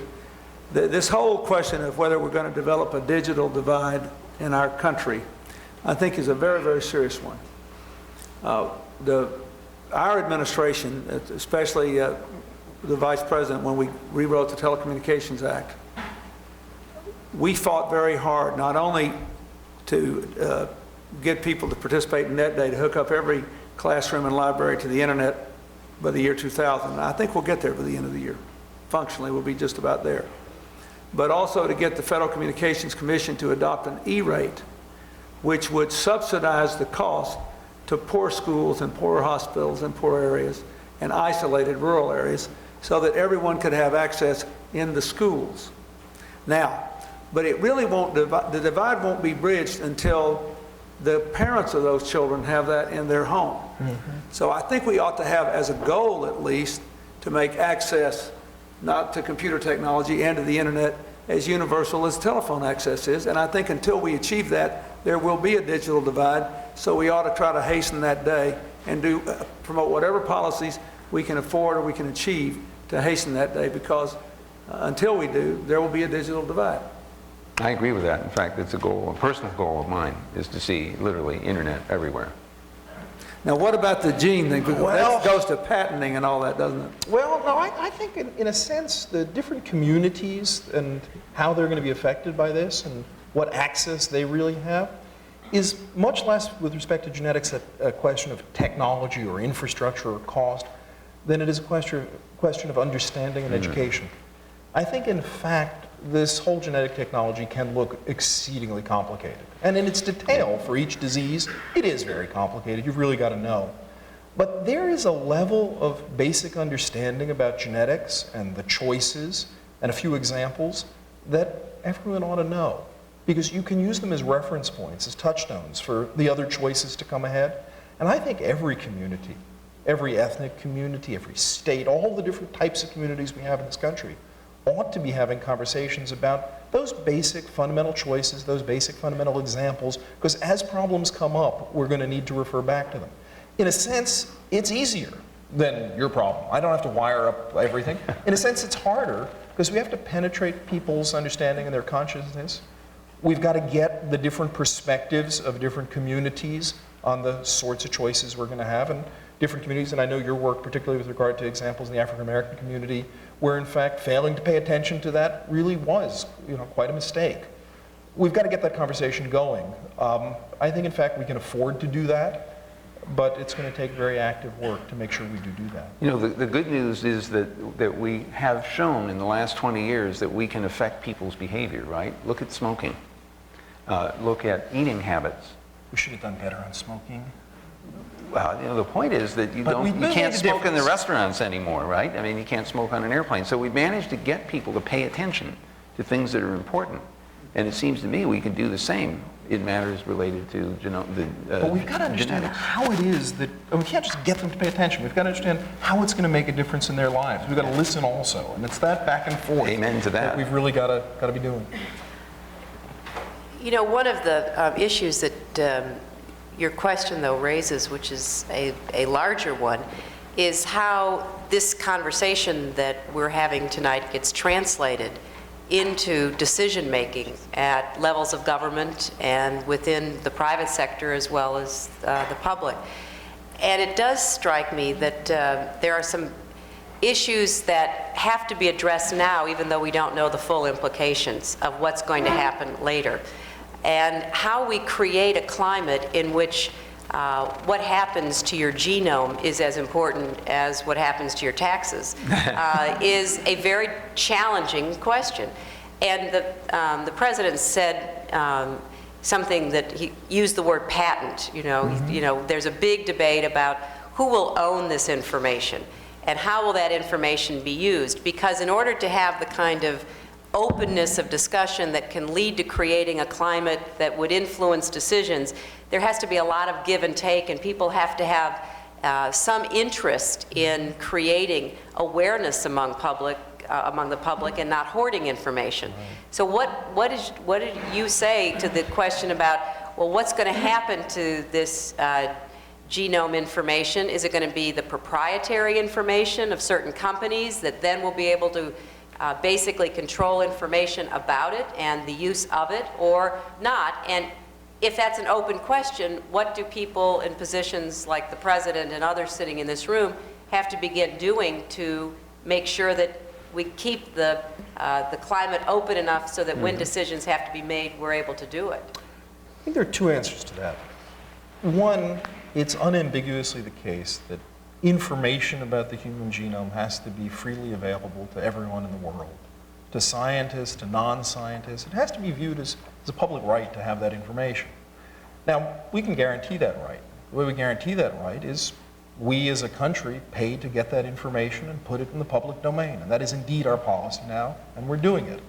This whole question of whether we're going to develop a digital divide in our country, I think is a very, very serious one. Our administration, especially the Vice President, when we rewrote the Telecommunications Act, we fought very hard not only to get people to participate in Net Day, to hook up every classroom and library to the internet by the year 2000. And I think we'll get there by the end of the year. Functionally, we'll be just about there. But also to get the Federal Communications Commission to adopt an E-rate, which would subsidize the cost to poor schools and poor hospitals and poor areas and isolated rural areas so that everyone could have access in the schools. Now, but it really won't, the divide won't be bridged until the parents of those children have that in their home. So I think we ought to have as a goal at least to make access not to computer technology and to the internet as universal as telephone access is. And I think until we achieve that, there will be a digital divide. So we ought to try to hasten that day and promote whatever policies we can afford or we can achieve to hasten that day, because until we do, there will be a digital divide. I agree with that. In fact, it's a goal, a personal goal of mine, is to see literally internet everywhere. Now, what about the gene thing? Because that goes to patenting and all that, doesn't it? Well, no, I think in a sense, the different communities and how they're going to be affected by this and what access they really have is much less with respect to genetics a question of technology or infrastructure or cost than it is a question of understanding and education. I think, in fact, this whole genetic technology can look exceedingly complicated. And in its detail for each disease, it is very complicated. You've really got to know. But there is a level of basic understanding about genetics and the choices and a few examples that everyone ought to know, because you can use them as reference points, as touchstones for the other choices to come ahead. And I think every community, every ethnic community, every state, all the different types of communities we have in this country ought to be having conversations about those basic fundamental choices, those basic fundamental examples, because as problems come up, we're going to need to refer back to them. In a sense, it's easier than your problem. I don't have to wire up everything. In a sense, it's harder because we have to penetrate people's understanding and their consciousness We've got to get the different perspectives of different communities on the sorts of choices we're going to have, and different communities, and I know your work, particularly with regard to examples in the African American community, where in fact failing to pay attention to that really was, quite a mistake. We've got to get that conversation going. I think in fact we can afford to do that, but it's going to take very active work to make sure we do that. The good news is that we have shown in the last 20 years that we can affect people's behavior, right? Look at smoking. Look at eating habits. We should have done better on smoking. Well, the point is that you can't smoke in the restaurants anymore, right? I mean, you can't smoke on an airplane. So we've managed to get people to pay attention to things that are important. And it seems to me we can do the same in matters related to but we've got to understand genetics. how it is that, and we can't just get them to pay attention. We've got to understand how it's going to make a difference in their lives. We've got to listen also. And it's that back and forth. Amen to that. We've really got to be doing. One of the issues that your question, though, raises, which is a larger one, is how this conversation that we're having tonight gets translated into decision-making at levels of government and within the private sector as well as the public. And it does strike me that there are some issues that have to be addressed now, even though we don't know the full implications of what's going to happen later. And how we create a climate in which what happens to your genome is as important as what happens to your taxes is a very challenging question. And the president said something that he used the word patent. There's a big debate about who will own this information and how will that information be used, because in order to have the kind of openness of discussion that can lead to creating a climate that would influence decisions, there has to be a lot of give and take, and people have to have some interest in creating awareness among the public and not hoarding information. So what did you say to the question about, well, what's going to happen to this genome information? Is it going to be the proprietary information of certain companies that then will be able to basically control information about it and the use of it, or not? And if that's an open question, what do people in positions like the president and others sitting in this room have to begin doing to make sure that we keep the climate open enough so that when decisions have to be made, we're able to do it? I think there are two answers to that. One, it's unambiguously the case that information about the human genome has to be freely available to everyone in the world, to scientists, to non-scientists. It has to be viewed as a public right to have that information. Now, we can guarantee that right. The way we guarantee that right is we as a country pay to get that information and put it in the public domain. And that is indeed our policy now, and we're doing it.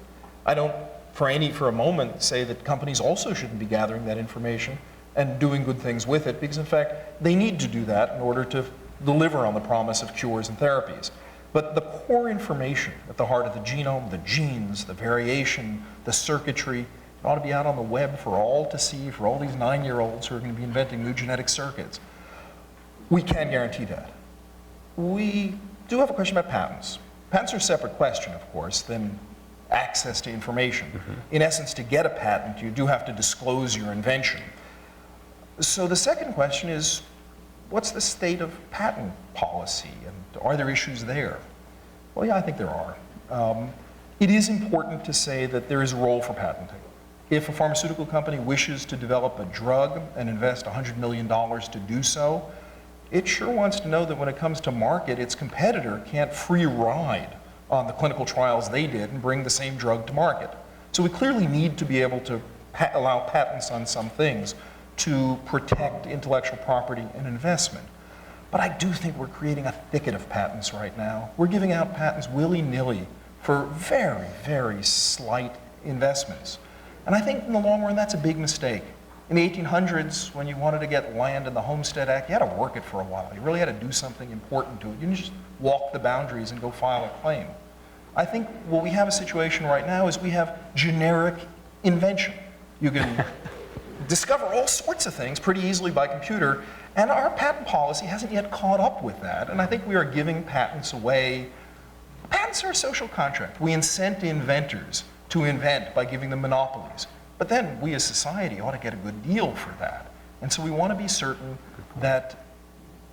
I don't, for a moment, say that companies also shouldn't be gathering that information and doing good things with it, because in fact, they need to do that in order to deliver on the promise of cures and therapies. But the core information at the heart of the genome, the genes, the variation, the circuitry, it ought to be out on the web for all to see, for all these 9-year-olds who are going to be inventing new genetic circuits. We can guarantee that. We do have a question about patents. Patents are a separate question, of course, than access to information. In essence, to get a patent, you do have to disclose your invention. So the second question is, what's the state of patent policy, and are there issues there? Well, yeah, I think there are. It is important to say that there is a role for patenting. If a pharmaceutical company wishes to develop a drug and invest $100 million to do so, it sure wants to know that when it comes to market, its competitor can't free ride on the clinical trials they did and bring the same drug to market. So we clearly need to be able to allow patents on some things to protect intellectual property and investment. But I do think we're creating a thicket of patents right now. We're giving out patents willy-nilly for very, very slight investments. And I think in the long run, that's a big mistake. In the 1800s, when you wanted to get land in the Homestead Act, you had to work it for a while. You really had to do something important to it. You didn't just walk the boundaries and go file a claim. I think what we have a situation right now is we have generic invention. You can discover all sorts of things pretty easily by computer, and our patent policy hasn't yet caught up with that, and I think we are giving patents away. Patents are a social contract. We incent inventors to invent by giving them monopolies. But then we as society ought to get a good deal for that. And so we want to be certain that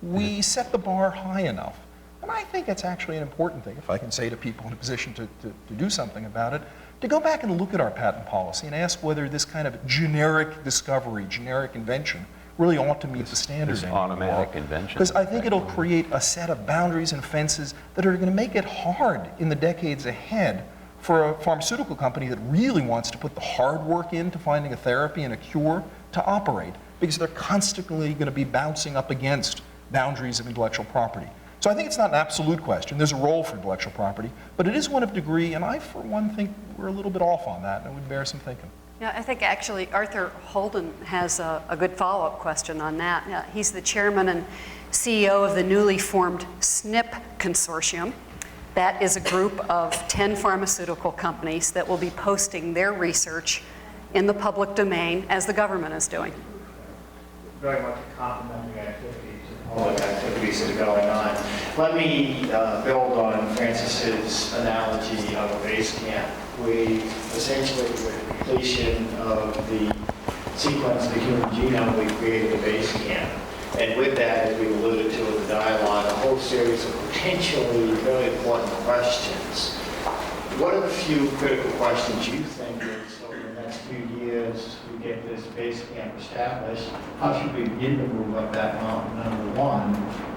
we set the bar high enough. And I think it's actually an important thing, if I can say to people in a position to do something about it, to go back and look at our patent policy and ask whether this kind of generic discovery, generic invention, really ought to meet the standard this anymore. automatic invention. Because I think it'll create a set of boundaries and fences that are going to make it hard in the decades ahead for a pharmaceutical company that really wants to put the hard work into finding a therapy and a cure to operate, because they're constantly going to be bouncing up against boundaries of intellectual property. So I think it's not an absolute question. There's a role for intellectual property, but it is one of degree, and I, for one, think we're a little bit off on that, and it would bear some thinking. Yeah, I think actually Arthur Holden has a good follow-up question on that. He's the chairman and CEO of the newly formed SNP Consortium. That is a group of 10 pharmaceutical companies that will be posting their research in the public domain as the government is doing. Very much a complementary activities and public activities that are going on. Let me build on Francis's analogy of a base camp. We essentially, with the completion of the sequence of the human genome, we created a base camp. And with that, as we alluded to in the dialogue, a whole series of potentially very important questions. What are the few critical questions you think is over the next few years we get this base camp established? How should we begin to move up that mountain, number one?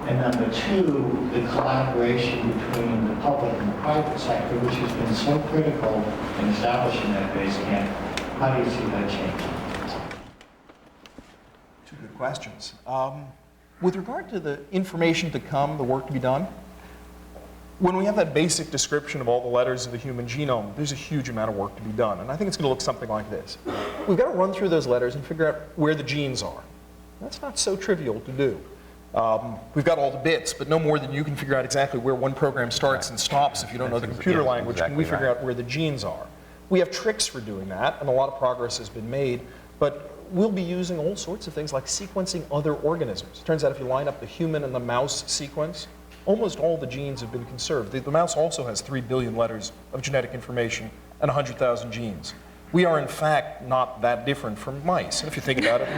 And number two, the collaboration between the public and the private sector, which has been so critical in establishing that base camp. How do you see that changing? Two good questions. With regard to the information to come, the work to be done, when we have that basic description of all the letters of the human genome, there's a huge amount of work to be done. And I think it's going to look something like this. We've got to run through those letters and figure out where the genes are. That's not so trivial to do. We've got all the bits, but no more than you can figure out exactly where one program starts and stops if you don't know the computer language. Can we figure out where the genes are? We have tricks for doing that, and a lot of progress has been made, but we'll be using all sorts of things like sequencing other organisms. It turns out if you line up the human and the mouse sequence, almost all the genes have been conserved. The mouse also has 3 billion letters of genetic information and 100,000 genes. We are, in fact, not that different from mice, if you think about it.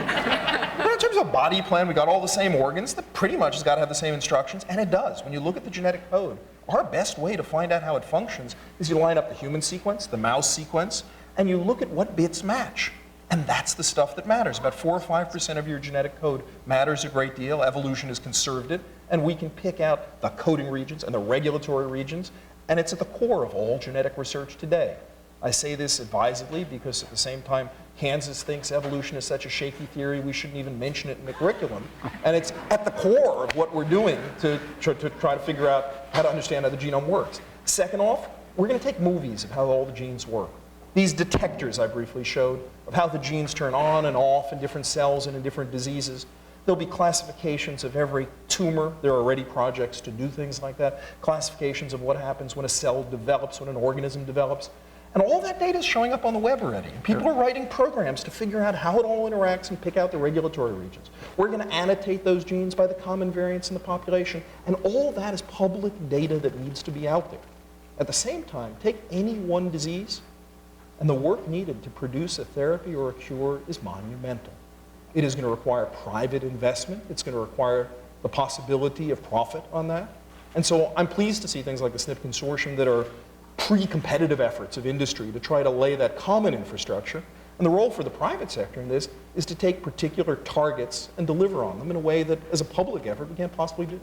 But in terms of body plan, we got all the same organs. That pretty much has got to have the same instructions, and it does. When you look at the genetic code, our best way to find out how it functions is you line up the human sequence, the mouse sequence, and you look at what bits match. And that's the stuff that matters. About 4 or 5% of your genetic code matters a great deal. Evolution has conserved it, and we can pick out the coding regions and the regulatory regions, and it's at the core of all genetic research today. I say this advisedly because at the same time, Kansas thinks evolution is such a shaky theory we shouldn't even mention it in the curriculum. And it's at the core of what we're doing to try to figure out how to understand how the genome works. Second off, we're going to take movies of how all the genes work. These detectors I briefly showed of how the genes turn on and off in different cells and in different diseases. There'll be classifications of every tumor. There are already projects to do things like that. Classifications of what happens when a cell develops, when an organism develops. And all that data is showing up on the web already. People are writing programs to figure out how it all interacts and pick out the regulatory regions. We're going to annotate those genes by the common variants in the population. And all that is public data that needs to be out there. At the same time, take any one disease, and the work needed to produce a therapy or a cure is monumental. It is going to require private investment. It's going to require the possibility of profit on that. And so I'm pleased to see things like the SNP Consortium that are pre-competitive efforts of industry to try to lay that common infrastructure. And the role for the private sector in this is to take particular targets and deliver on them in a way that, as a public effort, we can't possibly do.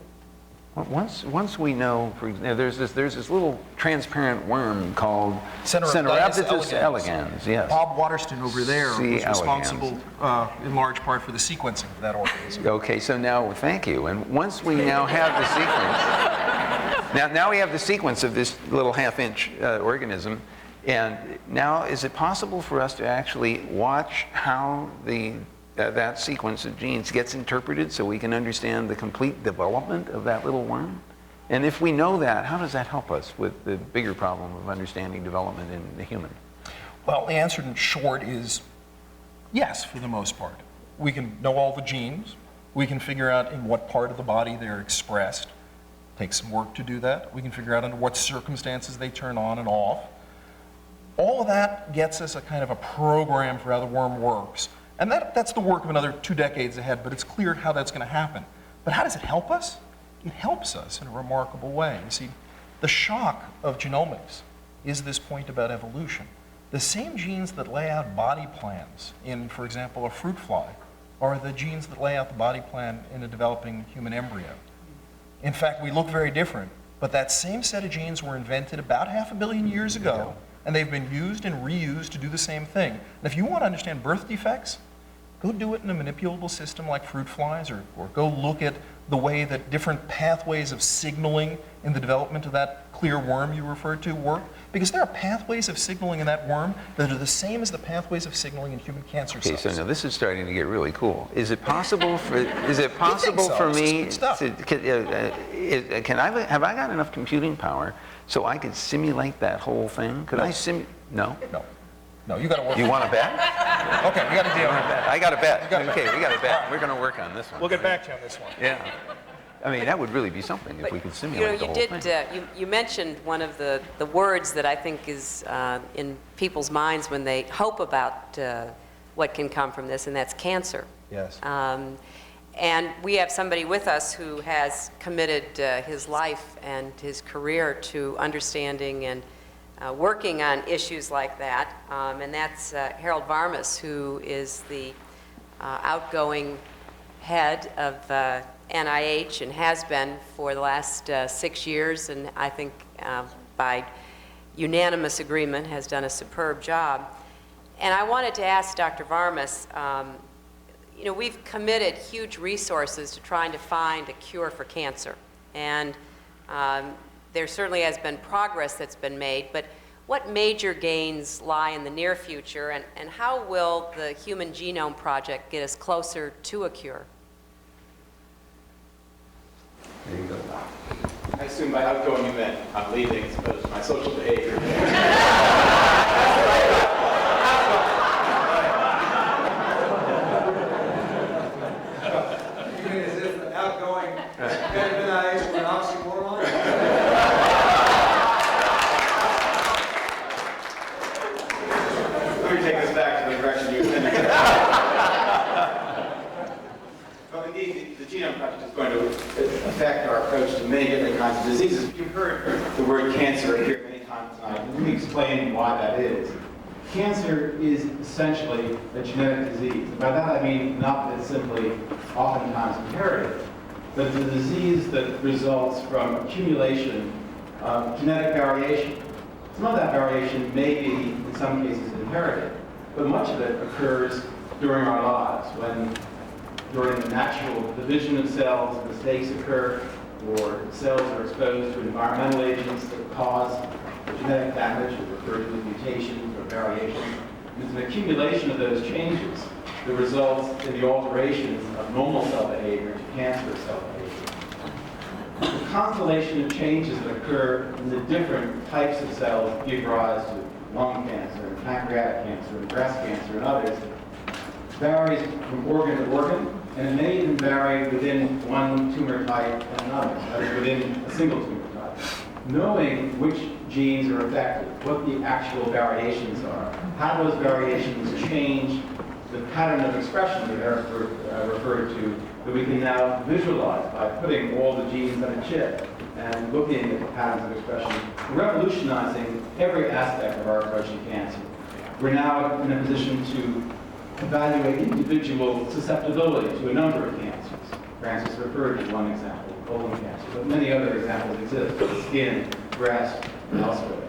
Once we know, for example, there's this little transparent worm called Cenorhabditis elegans. Yes. Bob Waterston over there was responsible in large part for the sequencing of that organism. Okay, so now, thank you. And once we now have the sequence, now we have the sequence of this little half-inch organism, and now is it possible for us to actually watch how that sequence of genes gets interpreted so we can understand the complete development of that little worm? And if we know that, how does that help us with the bigger problem of understanding development in the human? Well, the answer in short is yes, for the most part. We can know all the genes. We can figure out in what part of the body they're expressed. It takes some work to do that. We can figure out under what circumstances they turn on and off. All of that gets us a kind of a program for how the worm works. And that's the work of another 2 decades ahead, but it's clear how that's going to happen. But how does it help us? It helps us in a remarkable way. You see, the shock of genomics is this point about evolution. The same genes that lay out body plans in, for example, a fruit fly, are the genes that lay out the body plan in a developing human embryo. In fact, we look very different, but that same set of genes were invented about 500 million years ago, and they've been used and reused to do the same thing. And if you want to understand birth defects, go do it in a manipulable system like fruit flies, or go look at the way that different pathways of signaling in the development of that clear worm you referred to work. Because there are pathways of signaling in that worm that are the same as the pathways of signaling in human cancer cells. Okay, so now this is starting to get really cool. Is it possible for for me to, have I got enough computing power so I could simulate that whole thing? Could I simulate? No? No, you got to work. You want to bet? Okay, we got to deal with that. I got to bet. Okay, we got to bet. We're going to work on this one. We'll get back to you on this one. Yeah. I mean, that would really be something if we could simulate the whole thing. You mentioned one of the words that I think is in people's minds when they hope about what can come from this, and that's cancer. Yes. And we have somebody with us who has committed his life and his career to understanding and working on issues like that, and that's Harold Varmus, who is the outgoing head of NIH and has been for the last 6 years, and I think by unanimous agreement has done a superb job. And I wanted to ask Dr. Varmus, you know, we've committed huge resources to trying to find a cure for cancer, and there certainly has been progress that's been made, but what major gains lie in the near future, and how will the Human Genome Project get us closer to a cure? There you go. I assume by outgoing you meant I'm leaving as opposed to my social behavior. You mean as if outgoing better than I were an oxymoron? Let me take this back to the direction you intended. Well, indeed, the Genome Project is going to affect our approach to many different kinds of diseases. You've heard the word cancer appear many times tonight. Let me explain why that is. Cancer is essentially a genetic disease. By that I mean not that it's simply oftentimes inherited, but it's a disease that results from accumulation of genetic variation. Some of that variation may be, in some cases, inherited, but much of it occurs during our lives, when during the natural division of cells, mistakes occur, or cells are exposed to environmental agents that cause genetic damage, referred to as mutations or variations. It's an accumulation of those changes that results in the alterations of normal cell behavior to cancerous cell behavior. The constellation of changes that occur in the different types of cells give rise to lung cancer, and pancreatic cancer, and breast cancer, and others varies from organ to organ, and it may even vary within one tumor type and another, that is within a single tumor type. Knowing which genes are affected, what the actual variations are, how those variations change the pattern of expression that Eric referred to, that we can now visualize by putting all the genes on a chip and looking at the patterns of expression, revolutionizing every aspect of our approach to cancer. We're now in a position to evaluate individual susceptibility to a number of cancers. Francis referred to one example, colon cancer, but many other examples exist, skin, breast, and elsewhere.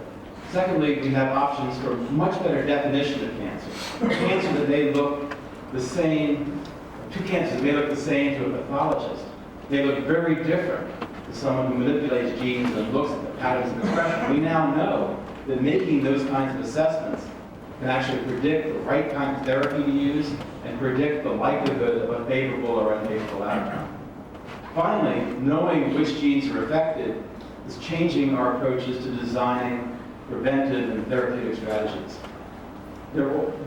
Secondly, we have options for much better definition of cancer. Cancer that may look the same, two cancers that may look the same to a pathologist, they look very different to someone who manipulates genes and looks at the patterns of expression. We now know that making those kinds of assessments can actually predict the right kind of therapy to use and predict the likelihood of a favorable or unfavorable outcome. Finally, knowing which genes are affected is changing our approaches to designing preventive and therapeutic strategies.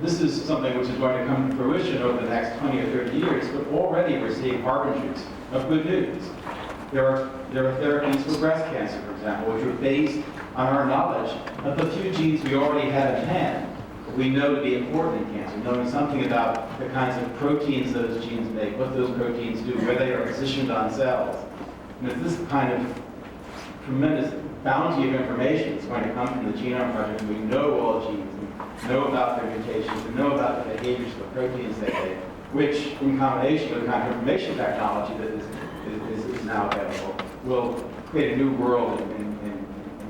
This is something which is going to come to fruition over the next 20 or 30 years, but already we're seeing harbingers of good news. There are therapies for breast cancer, for example, which are based on our knowledge of the few genes we already have at hand that we know to be important in cancer, knowing something about the kinds of proteins those genes make, what those proteins do, where they are positioned on cells. And it's this kind of tremendous bounty of information that's going to come from the Genome Project. We know all genes, we know about their mutations, we know about the behaviors of the proteins they make, which, in combination with the kind of information technology that is now available, will create a new world in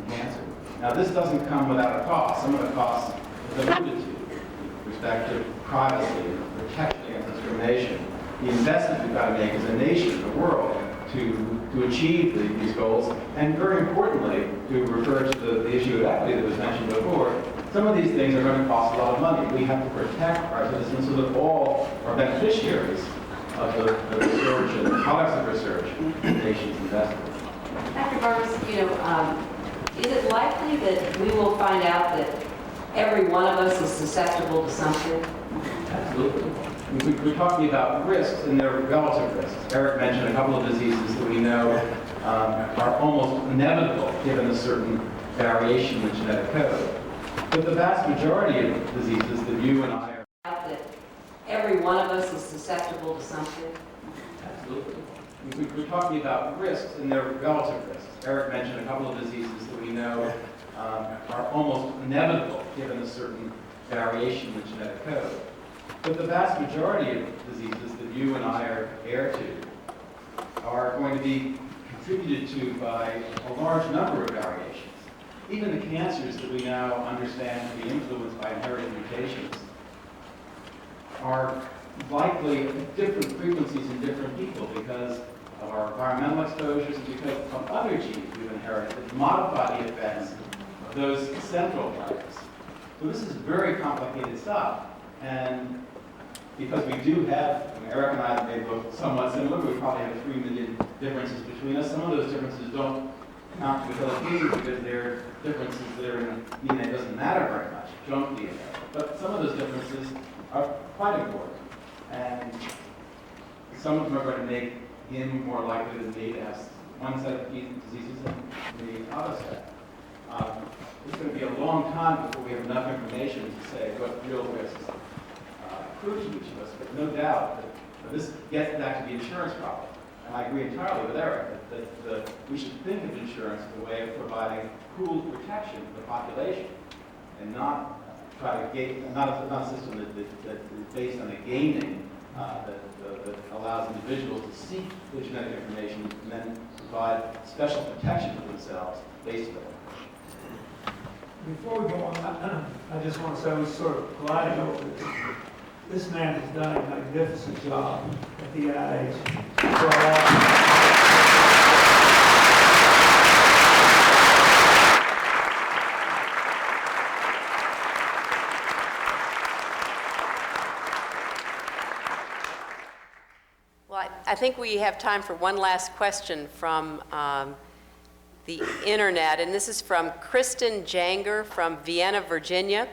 cancer. Now, this doesn't come without a cost. Some of the costs is alluded to with respect to privacy, protection against discrimination. The investment we've got to make as a nation, the world, to achieve these goals, and very importantly, to refer to the issue of equity that was mentioned before, some of these things are going to cost a lot of money. We have to protect our citizens so that all are beneficiaries of the research and the products of research the nation's invested in. Dr. Burgess, is it likely that we will find out that every one of us is susceptible to something? Absolutely. We're talking about risks, and they're relative risks. Eric mentioned a couple of diseases that we know are almost inevitable given a certain variation in the genetic code. But the vast majority of diseases that you and I are... That every one of us is susceptible to something? Absolutely. We're talking about risks, and they're relative risks. Eric mentioned a couple of diseases that we know are almost inevitable given a certain variation in the genetic code. But the vast majority of diseases that you and I are heir to are going to be contributed to by a large number of variations. Even the cancers that we now understand to be influenced by inherited mutations are likely at different frequencies in different people because of our environmental exposures and because of other genes we've inherited that modify the effects of those central drivers. So this is very complicated stuff. And because we do have, Eric and I may look somewhat similar, we probably have 3 million differences between us. Some of those differences don't count to affiliations because they're differences that are in DNA that doesn't matter very much, junk DNA. But some of those differences are quite important. And some of them are going to make him more likely than me to have one set of diseases than the other set. It's going to be a long time before we have enough information to say what real risks accrue to each of us, but no doubt that this gets back to the insurance problem. And I agree entirely with Eric that we should think of insurance as a way of providing pooled protection for the population and not try to gain, not a system that is based on a gaming that allows individuals to seek the genetic information and then provide special protection for themselves based on it. Before we go on, I just want to say we sort of glided over this. This man has done a magnificent job at the NIH for a long time. Well, I think we have time for one last question from the internet, and this is from Kristen Janger from Vienna, Virginia.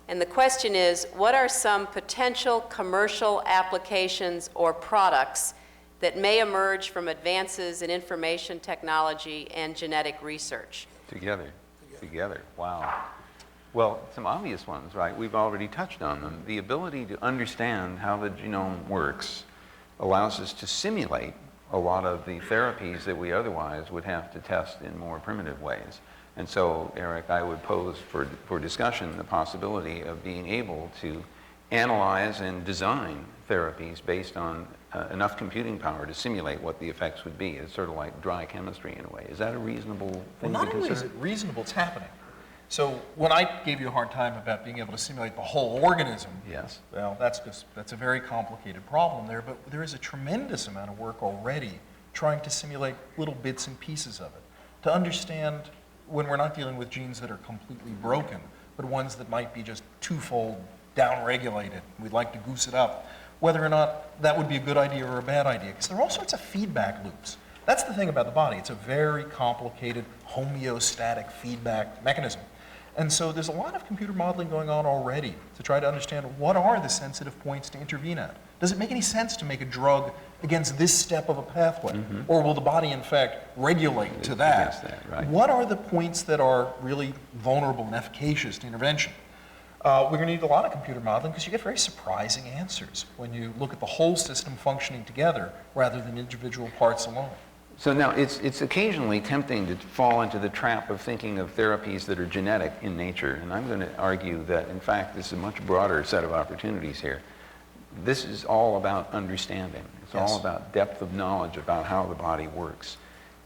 And the question is, what are some potential commercial applications or products that may emerge from advances in information technology and genetic research? Together. Wow. Well, some obvious ones, right? We've already touched on them. The ability to understand how the genome works allows us to simulate a lot of the therapies that we otherwise would have to test in more primitive ways. And so, Eric, I would pose for discussion the possibility of being able to analyze and design therapies based on enough computing power to simulate what the effects would be. It's sort of like dry chemistry in a way. Is that a reasonable thing to consider? Well, not only is it reasonable, it's happening. So when I gave you a hard time about being able to simulate the whole organism, yes, well, that's a very complicated problem there, but there is a tremendous amount of work already trying to simulate little bits and pieces of it, to understand when we're not dealing with genes that are completely broken, but ones that might be just twofold downregulated. We'd like to goose it up, whether or not that would be a good idea or a bad idea, because there are all sorts of feedback loops. That's the thing about the body. It's a very complicated homeostatic feedback mechanism. And so there's a lot of computer modeling going on already to try to understand what are the sensitive points to intervene at. Does it make any sense to make a drug against this step of a pathway? Or will the body, in fact, regulate to Against that? that, right. What are the points that are really vulnerable and efficacious to intervention? We're going to need a lot of computer modeling because you get very surprising answers when you look at the whole system functioning together rather than individual parts alone. So now, it's occasionally tempting to fall into the trap of thinking of therapies that are genetic in nature, and I'm going to argue that, in fact, this is a much broader set of opportunities here. This is all about understanding. It's all about depth of knowledge about how the body works.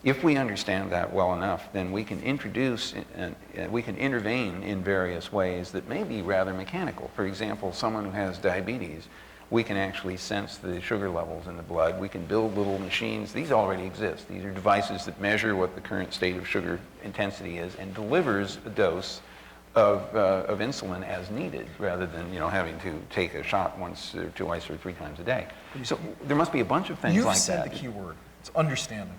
If we understand that well enough, then we can introduce and we can intervene in various ways that may be rather mechanical. For example, someone who has diabetes, we can actually sense the sugar levels in the blood. We can build little machines. These already exist. These are devices that measure what the current state of sugar intensity is and delivers a dose of insulin as needed, rather than having to take a shot once or twice or 3 times a day. So there must be a bunch of things like that. You've said the key word. It's understanding.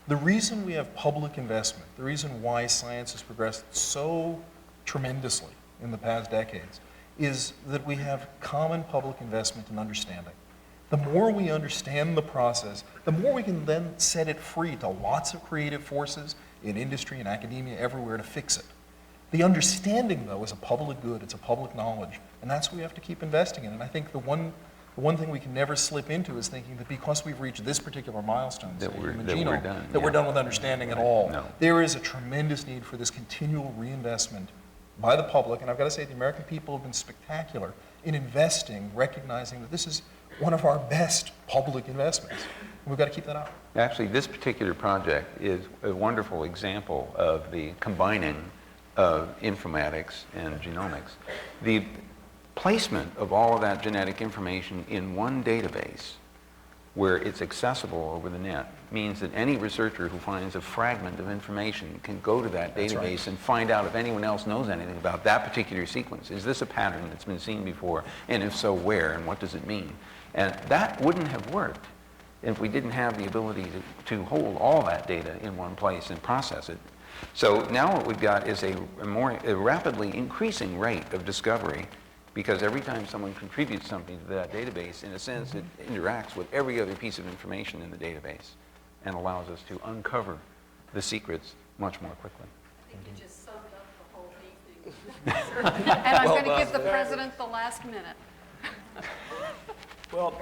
The reason we have public investment, the reason why science has progressed so tremendously in the past decades, is that we have common public investment in understanding. The more we understand the process, the more we can then set it free to lots of creative forces in industry and academia everywhere to fix it. The understanding, though, is a public good, it's a public knowledge, and that's what we have to keep investing in. And I think the one thing we can never slip into is thinking that because we've reached this particular milestone, That we're done with understanding at all. No. There is a tremendous need for this continual reinvestment by the public, and I've got to say the American people have been spectacular in investing, recognizing that this is one of our best public investments. And we've got to keep that up. Actually, this particular project is a wonderful example of the combining of informatics and genomics. The placement of all of that genetic information in one database where it's accessible over the net means that any researcher who finds a fragment of information can go to that database and find out if anyone else knows anything about that particular sequence. Is this a pattern that's been seen before? And if so, where? And what does it mean? And that wouldn't have worked if we didn't have the ability to hold all that data in one place and process it. So now what we've got is a rapidly increasing rate of discovery, because every time someone contributes something to that database, in a sense, it interacts with every other piece of information in the database and allows us to uncover the secrets much more quickly. I think you just summed up the whole evening. And I'm going to give the president the last minute. Well,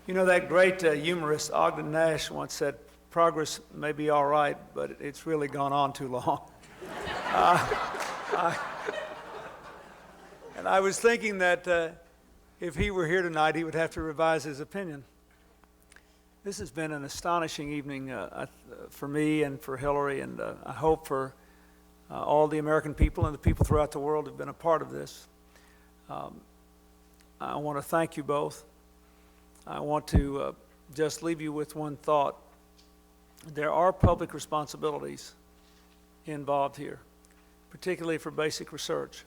you know, that great humorist Ogden Nash once said, progress may be all right, but it's really gone on too long. And I was thinking that if he were here tonight, he would have to revise his opinion. This has been an astonishing evening for me and for Hillary, and I hope for all the American people and the people throughout the world who have been a part of this. I want to thank you both. I want to just leave you with one thought. There are public responsibilities involved here, particularly for basic research.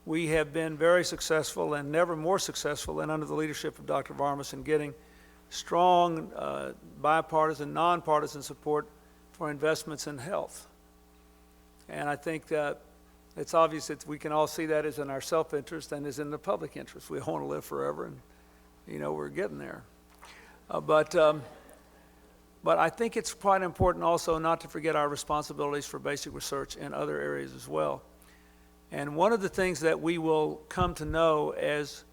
We have been very successful and never more successful than under the leadership of Dr. Varmus in getting strong bipartisan, nonpartisan support for investments in health. And I think that it's obvious that we can all see that as in our self-interest and as in the public interest. We want to live forever, and you know, we're getting there. But I think it's quite important also not to forget our responsibilities for basic research in other areas as well. And one of the things that we will come to know as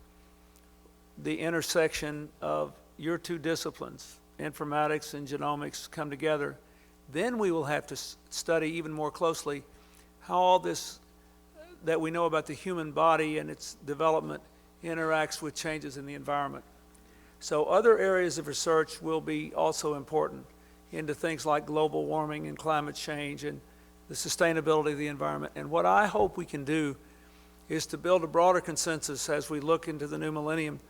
the intersection of your two disciplines, informatics and genomics, come together, then we will have to study even more closely how all this that we know about the human body and its development interacts with changes in the environment. So other areas of research will be also important into things like global warming and climate change and the sustainability of the environment. And what I hope we can do is to build a broader consensus as we look into the new millennium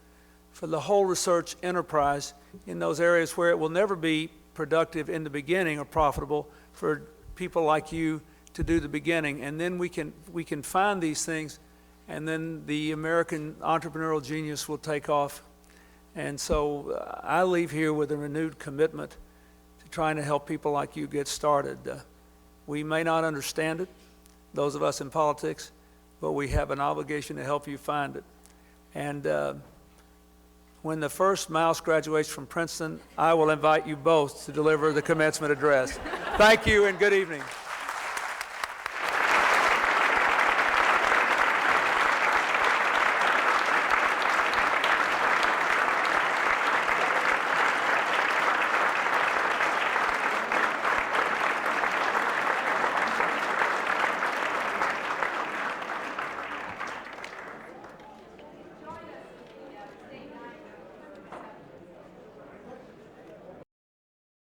for the whole research enterprise in those areas where it will never be productive in the beginning or profitable for people like you to do the beginning. And then we can find these things, and then the American entrepreneurial genius will take off. And so I leave here with a renewed commitment to trying to help people like you get started. We may not understand it, those of us in politics, but we have an obligation to help you find it. And when the first mouse graduates from Princeton, I will invite you both to deliver the commencement address. Thank you and good evening.